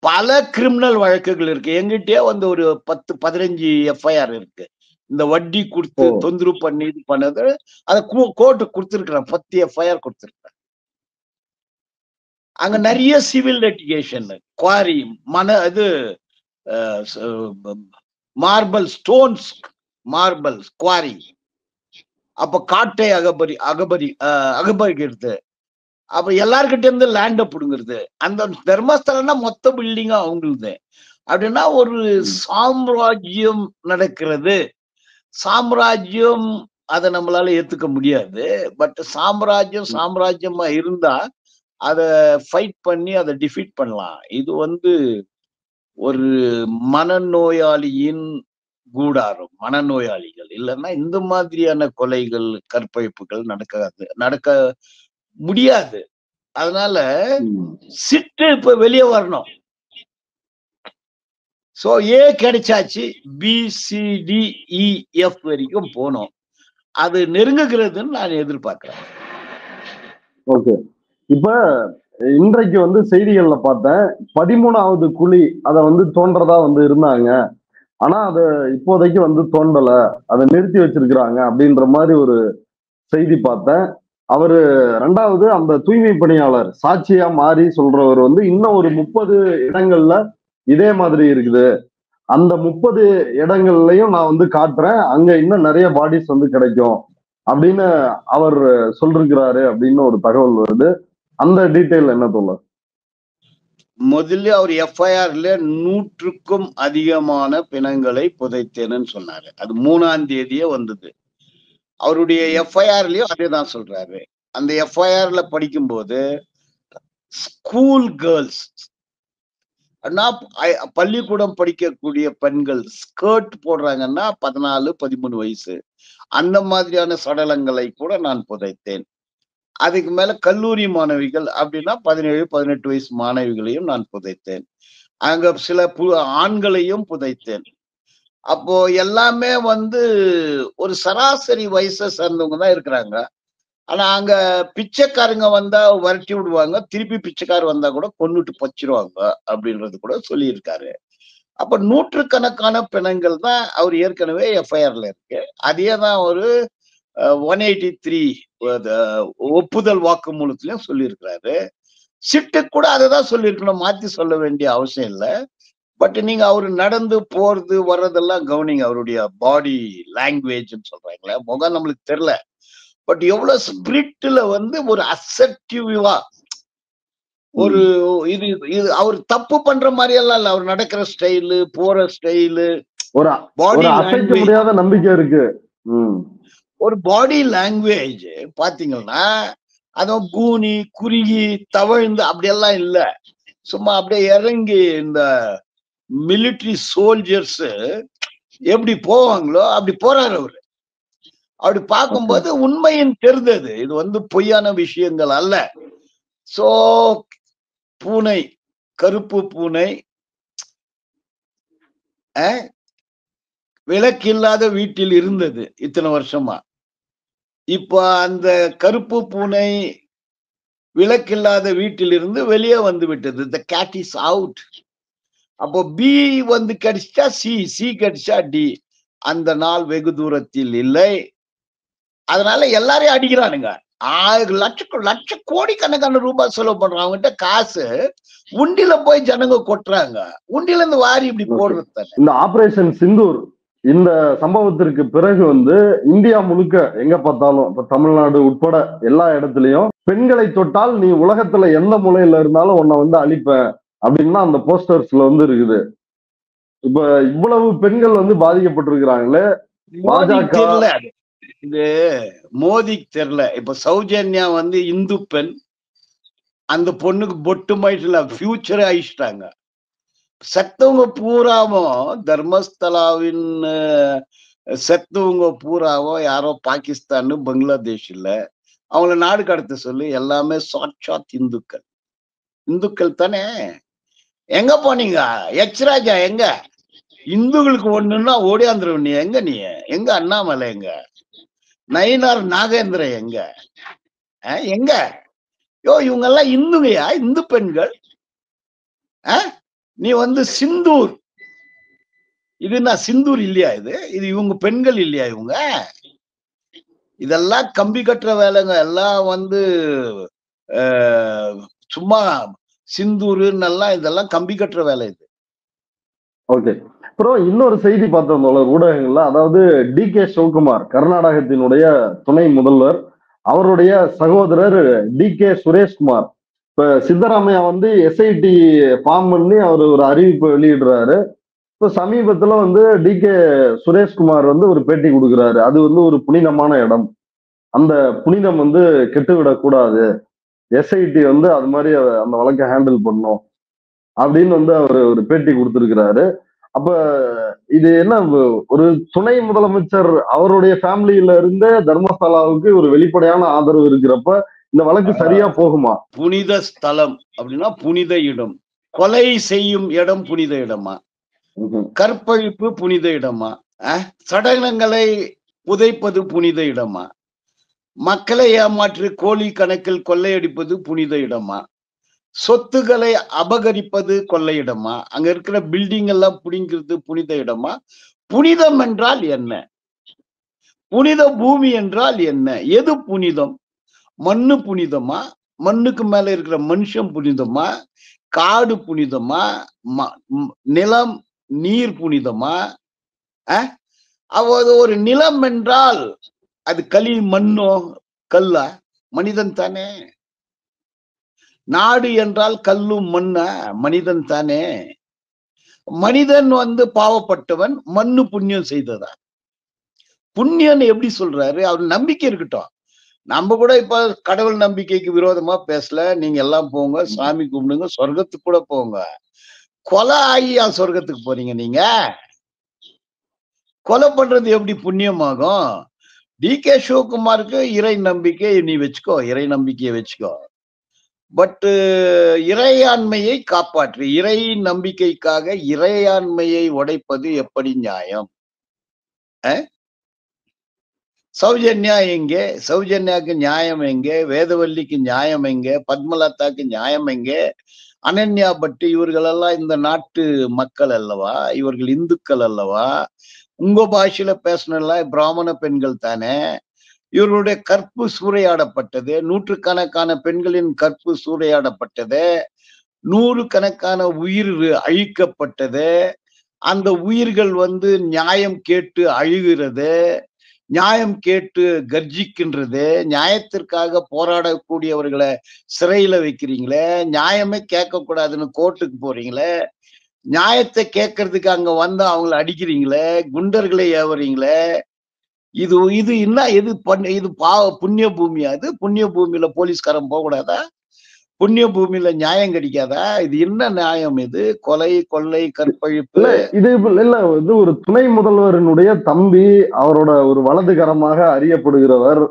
A: பல கிரிமினல் வழக்குகள் இருக்கு. எங்கிட்டே வந்து ஒரு 10-15 எஃப்ஐஆர் இருக்கு. இந்த வட்டி கொடுத்து தொந்தரவு பண்ணி இது பண்ணது, அதை கோர்ட்டு கொடுத்துருக்கிறேன். 10 எஃப்ஐஆர் கொடுத்துருக்கேன். அங்க நிறைய சிவில் லிட்டிகேஷன், குவாரி, இது மார்பிள் ஸ்டோன்ஸ், மார்பிள் குவாரி, அப்ப காட்டை அகபரிக்கிறது, அப்ப எல்லார்கிட்ட இருந்து லேண்ட புடுங்குறது. அந்த தர்மஸ்தலம்னா மொத்த பில்டிங்கும் அவங்களுது. அப்படின்னா ஒரு சாம்ராஜ்யம் நடக்கிறது. சாம்ராஜ்யம் அதை நம்மளால ஏத்துக்க முடியாது. பட் சாம்ராஜ்யமா இருந்தா அத ஃபைட் பண்ணி அதை டிஃபீட் பண்ணலாம். இது ஒரு மனநோயாளியின் கூடாரம். மனநோயாளிகள் இல்லைன்னா இந்த மாதிரியான கொலைகள், கற்பழிப்புகள் நடக்க முடியாது. அதனால சிட்டு இப்ப வெளியே வரணும். சோ ஏ கிடைச்சாச்சு, BCDEF வரைக்கும் போனோம். அது நெருங்குகிறதுன்னு நான் எதிர்பார்க்கிறேன்.
C: ஓகே, இப்ப இன்றைக்கு செய்திகள்ல பார்த்தேன், 13வது குழி அதை தோன்றதா இருந்தாங்க. ஆனா அத இப்போதைக்கு தோண்டல, அதை நிறுத்தி வச்சிருக்கிறாங்க அப்படின்ற மாதிரி ஒரு செய்தி பார்த்தேன். அவரு 2வது அந்த தூய்மை பணியாளர் சாட்சியா மாறி சொல்றவர் இன்னும் ஒரு 30 இடங்கள்ல இதே மாதிரி இருக்குது, அந்த 30 இடங்கள்லயும் நான் காட்டுறேன், அங்க இன்னும் நிறைய பாடிஸ் கிடைக்கும் அப்படின்னு அவர் சொல்லிருக்கிறாரு அப்படின்னு ஒரு தகவல் வருது. அந்த டீட்டெயில் என்ன தோழர்?
A: முதல்ல அவர் FIRல 100க்கும் அதிகமான பிணங்களை புதைத்தேன்னு சொன்னாரு. அது 3ஆம் தேதியே வந்தது. அவருடைய FIRலயும் அதேதான் சொல்றாரு. அந்த FIRல படிக்கும்போது ஸ்கூல் கேர்ள்ஸ், பள்ளிக்கூடம் படிக்கக்கூடிய பெண்கள் ஸ்கர்ட் போடுறாங்கன்னா 14, 13 வயசு, அந்த மாதிரியான சடலங்களை கூட நான் புதைத்தேன். அதுக்கு மேல கல்லூரி மாணவிகள் அப்படின்னா 17, 18 வயசு மாணவிகளையும் நான் புதைத்தேன். அங்க சில ஆண்களையும் புதைத்தேன். அப்போ எல்லாமே ஒரு சராசரி வயசை சேர்ந்தவங்க தான் இருக்கிறாங்க. ஆனா அங்க பிச்சைக்காரங்க வந்தா விரட்டி விடுவாங்க, திருப்பி பிச்சைக்காரர் வந்தா கூட கொன்னுட்டு பச்சிருவாங்க அப்படின்றது கூட சொல்லியிருக்காரு. அப்ப 100கணக்கான பிணங்கள் தான் அவர் ஏற்கனவே FIRல இருக்கு. அதே தான் ஒரு 183 ஒப்புதல் வாக்குமூலத்திலையும் சொல்லியிருக்கிறாரு. சிட்டு கூட அதைதான் சொல்லியிருக்கணும், மாத்தி சொல்ல வேண்டிய அவசியம் இல்லை. பட் நீங்க அவரு நடந்து போறது வர்றதெல்லாம் கவனிங்க. அவருடைய பாடி லாங்குவேஜ்ன்னு சொல்றாங்களே, முகம் நம்மளுக்கு தெரியல, பட் எவ்வளவு ஸ்பிரிட்ல ஒரு அசர்டிவா ஒரு இது இது அவர் தப்பு பண்ற மாதிரி எல்லாம் இல்ல. அவர் நடக்கிற ஸ்டைலு, போற ஸ்டைலு,
C: ஒரு பாடி அசைக்க முடியாத நம்பிக்கை இருக்கு.
A: ஒரு பாடி லாங்குவேஜ் பாத்தீங்கன்னா அதுவும் கூனி குறுகி தவழ்ந்து அப்படியெல்லாம் இல்ல. சும்மா அப்படியே இறங்கி இந்த மிலிட்டரி சோல்ஜர்ஸ் எப்படி போவாங்களோ அப்படி போறாரு அவரு. அப்படி பார்க்கும்போது உண்மையின் தெரிந்தது, இது பொய்யான விஷயங்கள் அல்ல. சோ பூனை, கருப்பு பூனை விளக்கில்லாத வீட்டில் இருந்தது இத்தனை வருஷமா. இப்ப அந்த கருப்பு பூனை விளக்கில்லாத வீட்டில் இருந்து வெளியே வந்து விட்டது. The cat is out. அப்போ B கிடைச்சா C கிடைச்சா D. அந்த நாள் வெகு தூரத்தில் இல்லை. அதனால எல்லாரையும் அடிக்கிறானுங்க. லட்ச கோடி கணக்கான ரூபாய் செலவு பண்றாங்க. அவங்ககிட்ட காசு உண்டில போய் ஜனங்க கொட்டுறாங்க. உண்டில இருந்து வாரி இப்படி போடுறது.
C: இந்த ஆபரேஷன் சிந்தூர் இந்த சம்பவத்திற்கு பிறகு இந்தியா முழுக்க எங்க பார்த்தாலும், இப்ப தமிழ்நாடு உட்பட எல்லா இடத்துலயும் பெண்களை தொட்டால் நீ உலகத்துல எந்த மூலையில இருந்தாலும் உன்னை அழிப்பேன் அப்படின்னா அந்த போஸ்டர்ஸ்ல இருக்குது. இப்ப இவ்வளவு பெண்கள் பாதிக்கப்பட்டிருக்கிறாங்களே, பாஜக
A: இது மோதிக்கு தெரியல. இப்ப சௌஜன்யா இந்து பெண், அந்த பொண்ணுக்கு பொட்டு மாயிட்டுல ஃபியூச்சரை அழிச்சிட்டாங்க. செத்தவங்க பூராவும் தர்மஸ்தலாவின் செத்தவங்க பூராவும் யாரோ பாகிஸ்தான், பங்களாதேஷ் இல்ல, அவங்கள நாடு கடத்த சொல்லி எல்லாமே சாட்சாத் இந்துக்கள் தானே. எங்க போனீங்க எச்ராஜா? எங்க இந்துக்களுக்கு ஒண்ணுன்னா ஓடியாந்துருவ நீ. எங்க அண்ணாமலை, எங்க நயினார் நாகேந்திரன், எங்க இவங்க எல்லாம் இந்துங்கயா, இந்து பெண்கள். நீ சிந்தூர், இதுனா சிந்தூர் இல்லையா? இது இவங்க பெண்கள் இல்லையா? இவங்க இதெல்லாம் கம்பி கட்டுற வேலைங்க. எல்லாம் சும்மா சிந்தூருன்னெல்லாம் இதெல்லாம் கம்பி கட்டுற வேலை. இது
C: ஓகே. அப்புறம் இன்னொரு செய்தி பார்த்தோம் தோழர் ஊடகங்கள்ல, அதாவது டி.கே. சிவகுமார் கர்நாடகத்தினுடைய துணை முதல்வர், அவருடைய சகோதரர் டி.கே. சுரேஷ்குமார். இப்ப சித்தராமையா வந்து எஸ்ஐடி ஃபார்ம் பண்ணி அவர் ஒரு அறிவிப்பு வெளியிடுறாரு. இப்ப சமீபத்துல வந்து டி.கே. சுரேஷ்குமார் வந்து ஒரு பேட்டி கொடுக்குறாரு. அது வந்து ஒரு புனிதமான இடம். அந்த புனிதம் வந்து கெட்டுவிடக் கூடாது. எஸ்ஐடி வந்து அது மாதிரி அந்த வழக்கை ஹேண்டில் பண்ணும் அப்படின்னு வந்து அவர் ஒரு பேட்டி கொடுத்திருக்கிறாரு. அப்ப இது என்ன, ஒரு துணை முதலமைச்சர் அவருடைய ஃபேமிலியில இருந்து தர்மஸ்தலாவுக்கு ஒரு வெளிப்படையான ஆதரவு இருக்கிறப்ப இந்த வழக்கு சரியா போகுமா?
A: புனித ஸ்தலம் அப்படின்னா புனித இடம். கொலை செய்யும் இடம் புனித இடமா? கற்பழிப்பு புனித இடமா? சடலங்களை புதைப்பது புனித இடமா? மக்களை ஏமாற்றி கோழி கணக்கில் கொள்ளையடிப்பது புனித இடமா? சொத்துக்களை அபகரிப்பது கொள்ளையிடமா? அங்க இருக்கிற பில்டிங் எல்லாம் புடிங்கிறது புனித இடமா? புனிதம் என்றால் என்ன? புனித பூமி என்றால் என்ன? எது புனிதம்? மண்ணு புனிதமா? மண்ணுக்கு மேல இருக்கிற மனுஷன் புனிதமா? காடு புனிதமா? நிலம் நீர் புனிதமா? அதாவது ஒரு நிலம் என்றால் அது களி மண்ணோ கல்லா? மனிதன் தானே. நாடு என்றால் கல்லும் மண்ண மனிதன் தானே. மனிதன் வந்து பாவப்பட்டவன், மண்ணு புண்ணியம் செய்ததா? புண்ணியம் எப்படி சொல்றாரு? அவர் நம்பிக்கை இருக்கட்டும். நம்ம கூட இப்ப கடவுள் நம்பிக்கைக்கு விரோதமா பேசல. நீங்க எல்லாம் போங்க, சாமி கும்பிடுங்க, சொர்க்கத்துக்கு கூட போங்க. கொலை ஆகி சொர்க்கத்துக்கு போறீங்க நீங்க? கொலை பண்றது எப்படி புண்ணியமாகும்? டி.கே. சிவகுமாருக்கு இறை நம்பிக்கை நீ வச்சுக்கோ, இறை நம்பிக்கையை வச்சுக்கோ. பட் இறையாண்மையை காப்பாற்று. இறை நம்பிக்கைக்காக இறையாண்மையை உடைப்பது எப்படி நியாயம்? சௌஜன்யா எங்கே? சௌஜன்யாக்கு நியாயம் எங்கே? வேதவல்லிக்கு நியாயம் எங்கே? பத்மலதாக்கு நியாயம் எங்கே? அனன்யா பட்டு இவர்களெல்லாம் இந்த நாட்டு மக்கள் அல்லவா? இவர்கள் இந்துக்கள் அல்லவா? உங்க பாஷையில பேசணும் பிராமண பெண்கள் தானே. இவர்களுடைய கற்பு சூறையாடப்பட்டது. நூற்றுக்கணக்கான பெண்களின் கற்பு சூறையாடப்பட்டது. 100 கணக்கான உயிர் அழிக்கப்பட்டது. அந்த உயிர்கள் வந்து நியாயம் கேட்டு அழுகிறது, நியாயம் கேட்டு கர்ஜிக்கின்றது. நியாயத்திற்காக போராடக்கூடியவர்களை சிறையில வைக்கிறீங்களே, நியாயமே கேட்க கூடாதுன்னு கோர்ட்டுக்கு போறீங்களே, நியாயத்தை கேட்கறதுக்கு அங்க வந்து அவங்களை அடிக்கிறீங்களே, குண்டர்களை ஏவறீங்களே. இது இது என்ன? எது இது புண்ணிய பூமியா? அது புண்ணிய பூமியில போலீஸ்காரன் போக கூடாதா? புண்ணிய பூமியில நியாயம் கிடைக்காதா? இது என்ன நியாயம்? இது கொலை, கொள்ளை, கற்பழிப்பு.
C: இது இல்ல, இது ஒரு துணை முதல்வரினுடைய தம்பி, அவரோட ஒரு வலதுகரமாக அறியப்படுகிறவர்.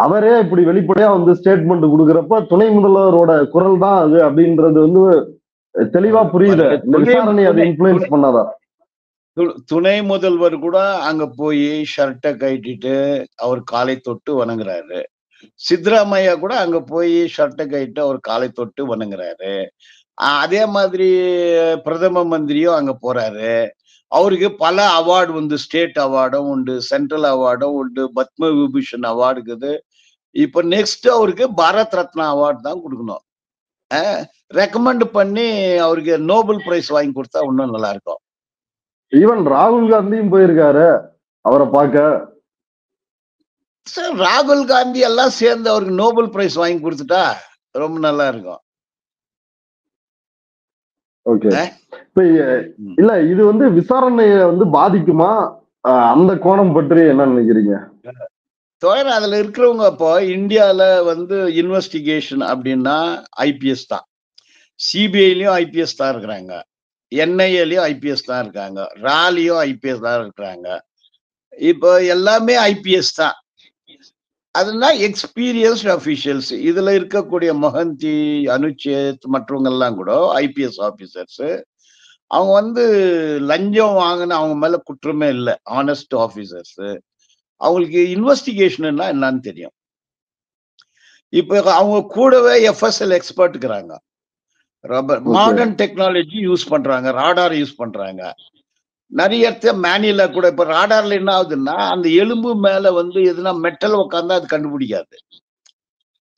C: அவரே இப்படி வெளிப்படையா வந்து ஸ்டேட்மெண்ட் கொடுக்கிறப்ப துணை முதல்வரோட குரல் தான் அது அப்படின்றது வந்து தெளிவா புரியுது. விசாரணை அதை இன்ஃப்ளூயன்ஸ் பண்ணாதா?
A: துணை முதல்வர் கூட அங்க போய் ஷர்ட்டை கட்டிட்டு அவர் காலை தொட்டு வணங்குறாரு. சித்தராமையா கூட அங்க போய் ஷர்ட்டை கட்டிட்டு அவர் காலை தொட்டு வணங்குறாரு. அதே மாதிரி பிரதம மந்திரியும் அங்க போறாரு. அவருக்கு பல அவார்டு வந்து ஸ்டேட் அவார்டும் உண்டு, சென்ட்ரல் அவார்டும் உண்டு, பத்ம விபூஷன் அவார்டு இருக்குது. இப்ப நெக்ஸ்ட் அவருக்கு பாரத் ரத்னா அவார்டு தான் கொடுக்கணும். ரெக்கமெண்ட் பண்ணி அவருக்கு நோபல் பிரைஸ் வாங்கி கொடுத்தா இன்னும் நல்லா இருக்கும்.
C: ஈவன் ராகுல் காந்தியும் போயிருக்காரு அவரை பார்க்க.
A: சார், ராகுல் காந்தி எல்லாம் சேர்ந்து அவருக்கு நோபல் பிரைஸ் வாங்கி கொடுத்துட்டா ரொம்ப நல்லா இருக்கும்.
C: ஓகே. இப்ப இல்ல, இது வந்து விசாரணையை வந்து பாதிக்குமா? அந்த கோணம் பற்றி என்ன நினைக்கிறீங்க?
A: அதுல இருக்கிறவங்க இப்போ இந்தியால வந்து இன்வெஸ்டிகேஷன் அப்படின்னா ஐபிஎஸ் தான். சிபிஐலயும் ஐபிஎஸ் தான் இருக்கிறாங்க, என்ஐஏலயும் ஐபிஎஸ் தான் இருக்காங்க, ராலியும் ஐபிஎஸ் தான் இருக்கிறாங்க. இப்போ எல்லாமே ஐபிஎஸ் தான். அதுனா எக்ஸ்பீரியன்ஸ்ட் அபிஷியல்ஸ். இதுல இருக்கக்கூடிய மொஹந்தி, அனுச்சேத் மற்றவங்க எல்லாம் கூட ஐபிஎஸ் ஆபீசர்ஸ். அவங்க வந்து லஞ்சம் வாங்கின அவங்க மேல குற்றமே இல்லை, ஆனஸ்ட் ஆபீசர்ஸ். அவங்களுக்கு இன்வெஸ்டிகேஷன் என்னன்னு தெரியும். இப்ப அவங்க கூடவே எஃப்எஸ்எல் எக்ஸ்பர்ட் இருக்கிறாங்க. மாடர்ன் டெக்னாலஜி யூஸ் பண்றாங்க, ராடார் யூஸ் பண்றாங்க. நிறைய மேனியலா கூட. இப்ப ராடார்ல என்ன ஆகுதுன்னா, அந்த எலும்பு மேல வந்து எதுனா மெட்டல் உட்கார்ந்தா அது கண்டுபிடிக்காது.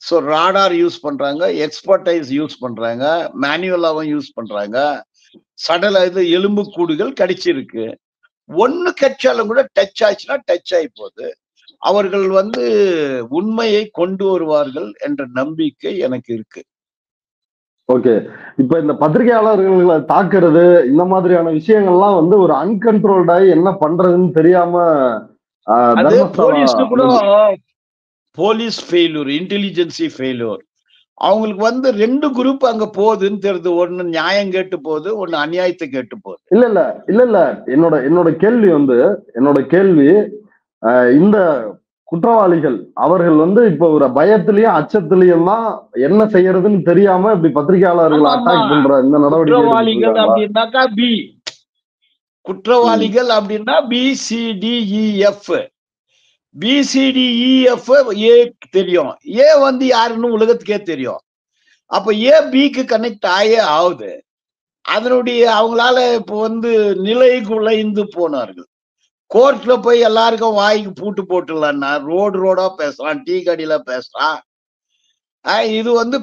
A: ஸோ ராடார் யூஸ் பண்றாங்க, எக்ஸ்பர்டைஸ் யூஸ் பண்றாங்க, மேனுவலாவும் யூஸ் பண்றாங்க. சடல இது எலும்பு கூடுகள் கிடைச்சிருக்கு. ஒண்ணு கிடைச்சாலும் கூட டச் ஆச்சுன்னா டச் ஆகி போகுது. அவர்கள் வந்து உண்மையை கொண்டு வருவார்கள் என்ற நம்பிக்கை எனக்கு இருக்கு.
C: ஓகே. இப்ப இந்த பத்திரிகையாளர்களை தாக்குறது இந்த மாதிரியான விஷயங்கள்லாம் வந்து ஒரு அன்கண்ட்ரோல்டாகி என்ன பண்றதுன்னு தெரியாம
A: அது
C: Dharmasthala
A: police failure, intelligence failure. அவங்களுக்கு வந்து 2 குரூப் அங்க போகுதுன்னு தெரியுது. ஒண்ணு நியாயம் கேட்டு போகுது, ஒண்ணு அநியாயத்தை கேட்டு போகுது.
C: இல்ல என்னோட கேள்வி இந்த குற்றவாளிகள் அவர்கள் வந்து இப்ப ஒரு பயத்திலயும் அச்சத்திலயும் தான் என்ன செய்யறதுன்னு தெரியாம இப்படி பத்திரிகையாளர்கள் அட்டாக் பண்ற இந்த
A: குற்றவாளிகள்
C: நடவடிக்கை
A: அப்படின்னாக்கா பி, குற்றவாளிகள் அப்படின்னா BCDEF. BCDEF ஏ தெரியும், ஏ வந்து யாருன்னு உலகத்துக்கே தெரியும். அப்ப ஏ பிக்கு கனெக்ட் ஆயே ஆகுது. அதனுடைய அவங்களால இப்போ வந்து நிலை குலைந்து போனார்கள். கோர்ட்ல போய் எல்லாருக்கும் வாய்க்கு பூட்டு போட்டுடலான்னா ரோடா பேசுறான், டீ கடையில பேசுறான். இது வந்து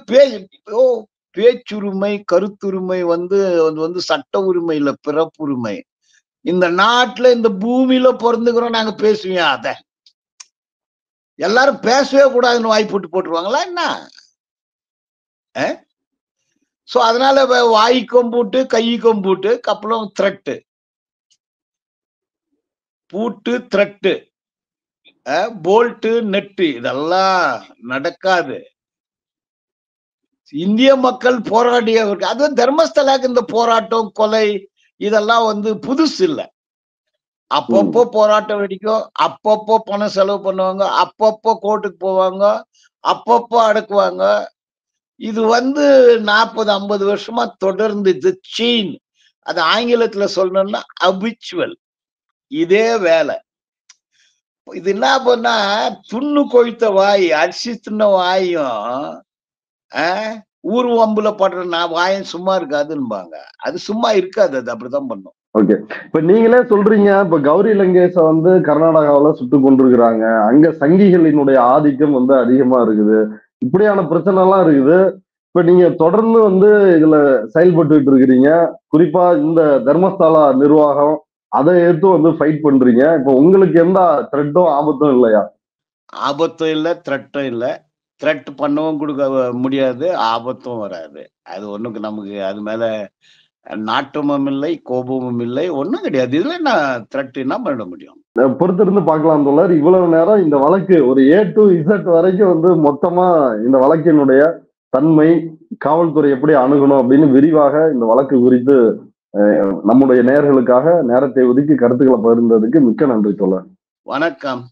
A: பேச்சுரிமை, கருத்துரிமை வந்து வந்து சட்ட உரிமை இல்ல, பிறப்புரிமை. இந்த நாட்டுல இந்த பூமியில பிறந்துக்கிறோம் நாங்க பேசுவோம். அத எல்லாரும் பேசவே கூடாதுன்னு வாய் போட்டுருவாங்களா என்ன? சோ அதனால வாய்க்கும் பூட்டு, கைக்கும் பூட்டு, அப்புறம் த்ரெட்டு, பூட்டு, த்ரெட்டு, போல்ட்டு, நெட்டு, இதெல்லாம் நடக்காது. இந்திய மக்கள் போராடிய, அதுவும் தர்மஸ்தலாக்கு இந்த போராட்டம், கொலை இதெல்லாம் வந்து புதுசு இல்லை. அப்பப்போ போராட்டம் வெடிக்கும், அப்பப்போ பணம் செலவு பண்ணுவாங்க, அப்பப்போ கோர்ட்டுக்கு போவாங்க, அப்பப்போ அடக்குவாங்க. இது வந்து 40-50 வருஷமா தொடர்ந்து செயின். அது ஆங்கிலத்துல சொல்லணும்னா அபிச்சுவல். இதே வேலை. இது என்ன பண்ணா துண்ணு கொய்த்த வாய், அரிசி தின்ன வாயும் ஊர் வம்புல படுற வாயம் சும்மா இருக்காதுன்னுபாங்க. அது சும்மா இருக்காது, அது அப்படிதான் பண்ணும்.
C: ஓகே. இப்ப நீங்களே சொல்றீங்க, இப்ப கௌரி லங்கேஷ வந்து கர்நாடகாவில சுட்டு கொண்டிருக்கிறாங்க, அங்க சங்கிகளினுடைய ஆதிக்கம் வந்து அதிகமா இருக்குது, இப்படியான பிரச்சனை எல்லாம் இருக்குது. இப்ப நீங்க தொடர்ந்து வந்து இதுல செயல்பட்டு இருக்கிறீங்க. குறிப்பா இந்த தர்மஸ்தலா நிர்வாகம் அதை எடுத்து வந்து ஃபைட் பண்றீங்க. இப்ப உங்களுக்கு எந்த த்ரெட்டும் ஆபத்தும் இல்லையா?
A: ஆபத்தும் இல்லை, த்ரெட்டும் இல்லை. த்ரெட் பண்ணவும் கொடுக்க முடியாது, ஆபத்தும் வராது. அது ஒண்ணுக்கு நமக்கு அது மேல நாட்டமும் இல்லை, கோபமும் இல்லை, ஒண்ணும் கிடையாது. இதுல நான் த்ரெட் என்ன பண்ண முடியும்?
C: பொறுத்திருந்து பார்க்கலாம் தோழர். இவ்வளவு நேரம் இந்த வழக்கு ஒரு A to Z வரைக்கும் வந்து மொத்தமா இந்த வழக்கினுடைய தன்மை, காவல்துறை எப்படி அணுகணும் அப்படின்னு விரிவாக இந்த வழக்கு குறித்து நம்முடைய நேயர்களுக்காக நேரத்தை ஒதுக்கி கருத்துக்களை பகிர்ந்ததுக்கு மிக்க நன்றி தோழர்.
A: வணக்கம்.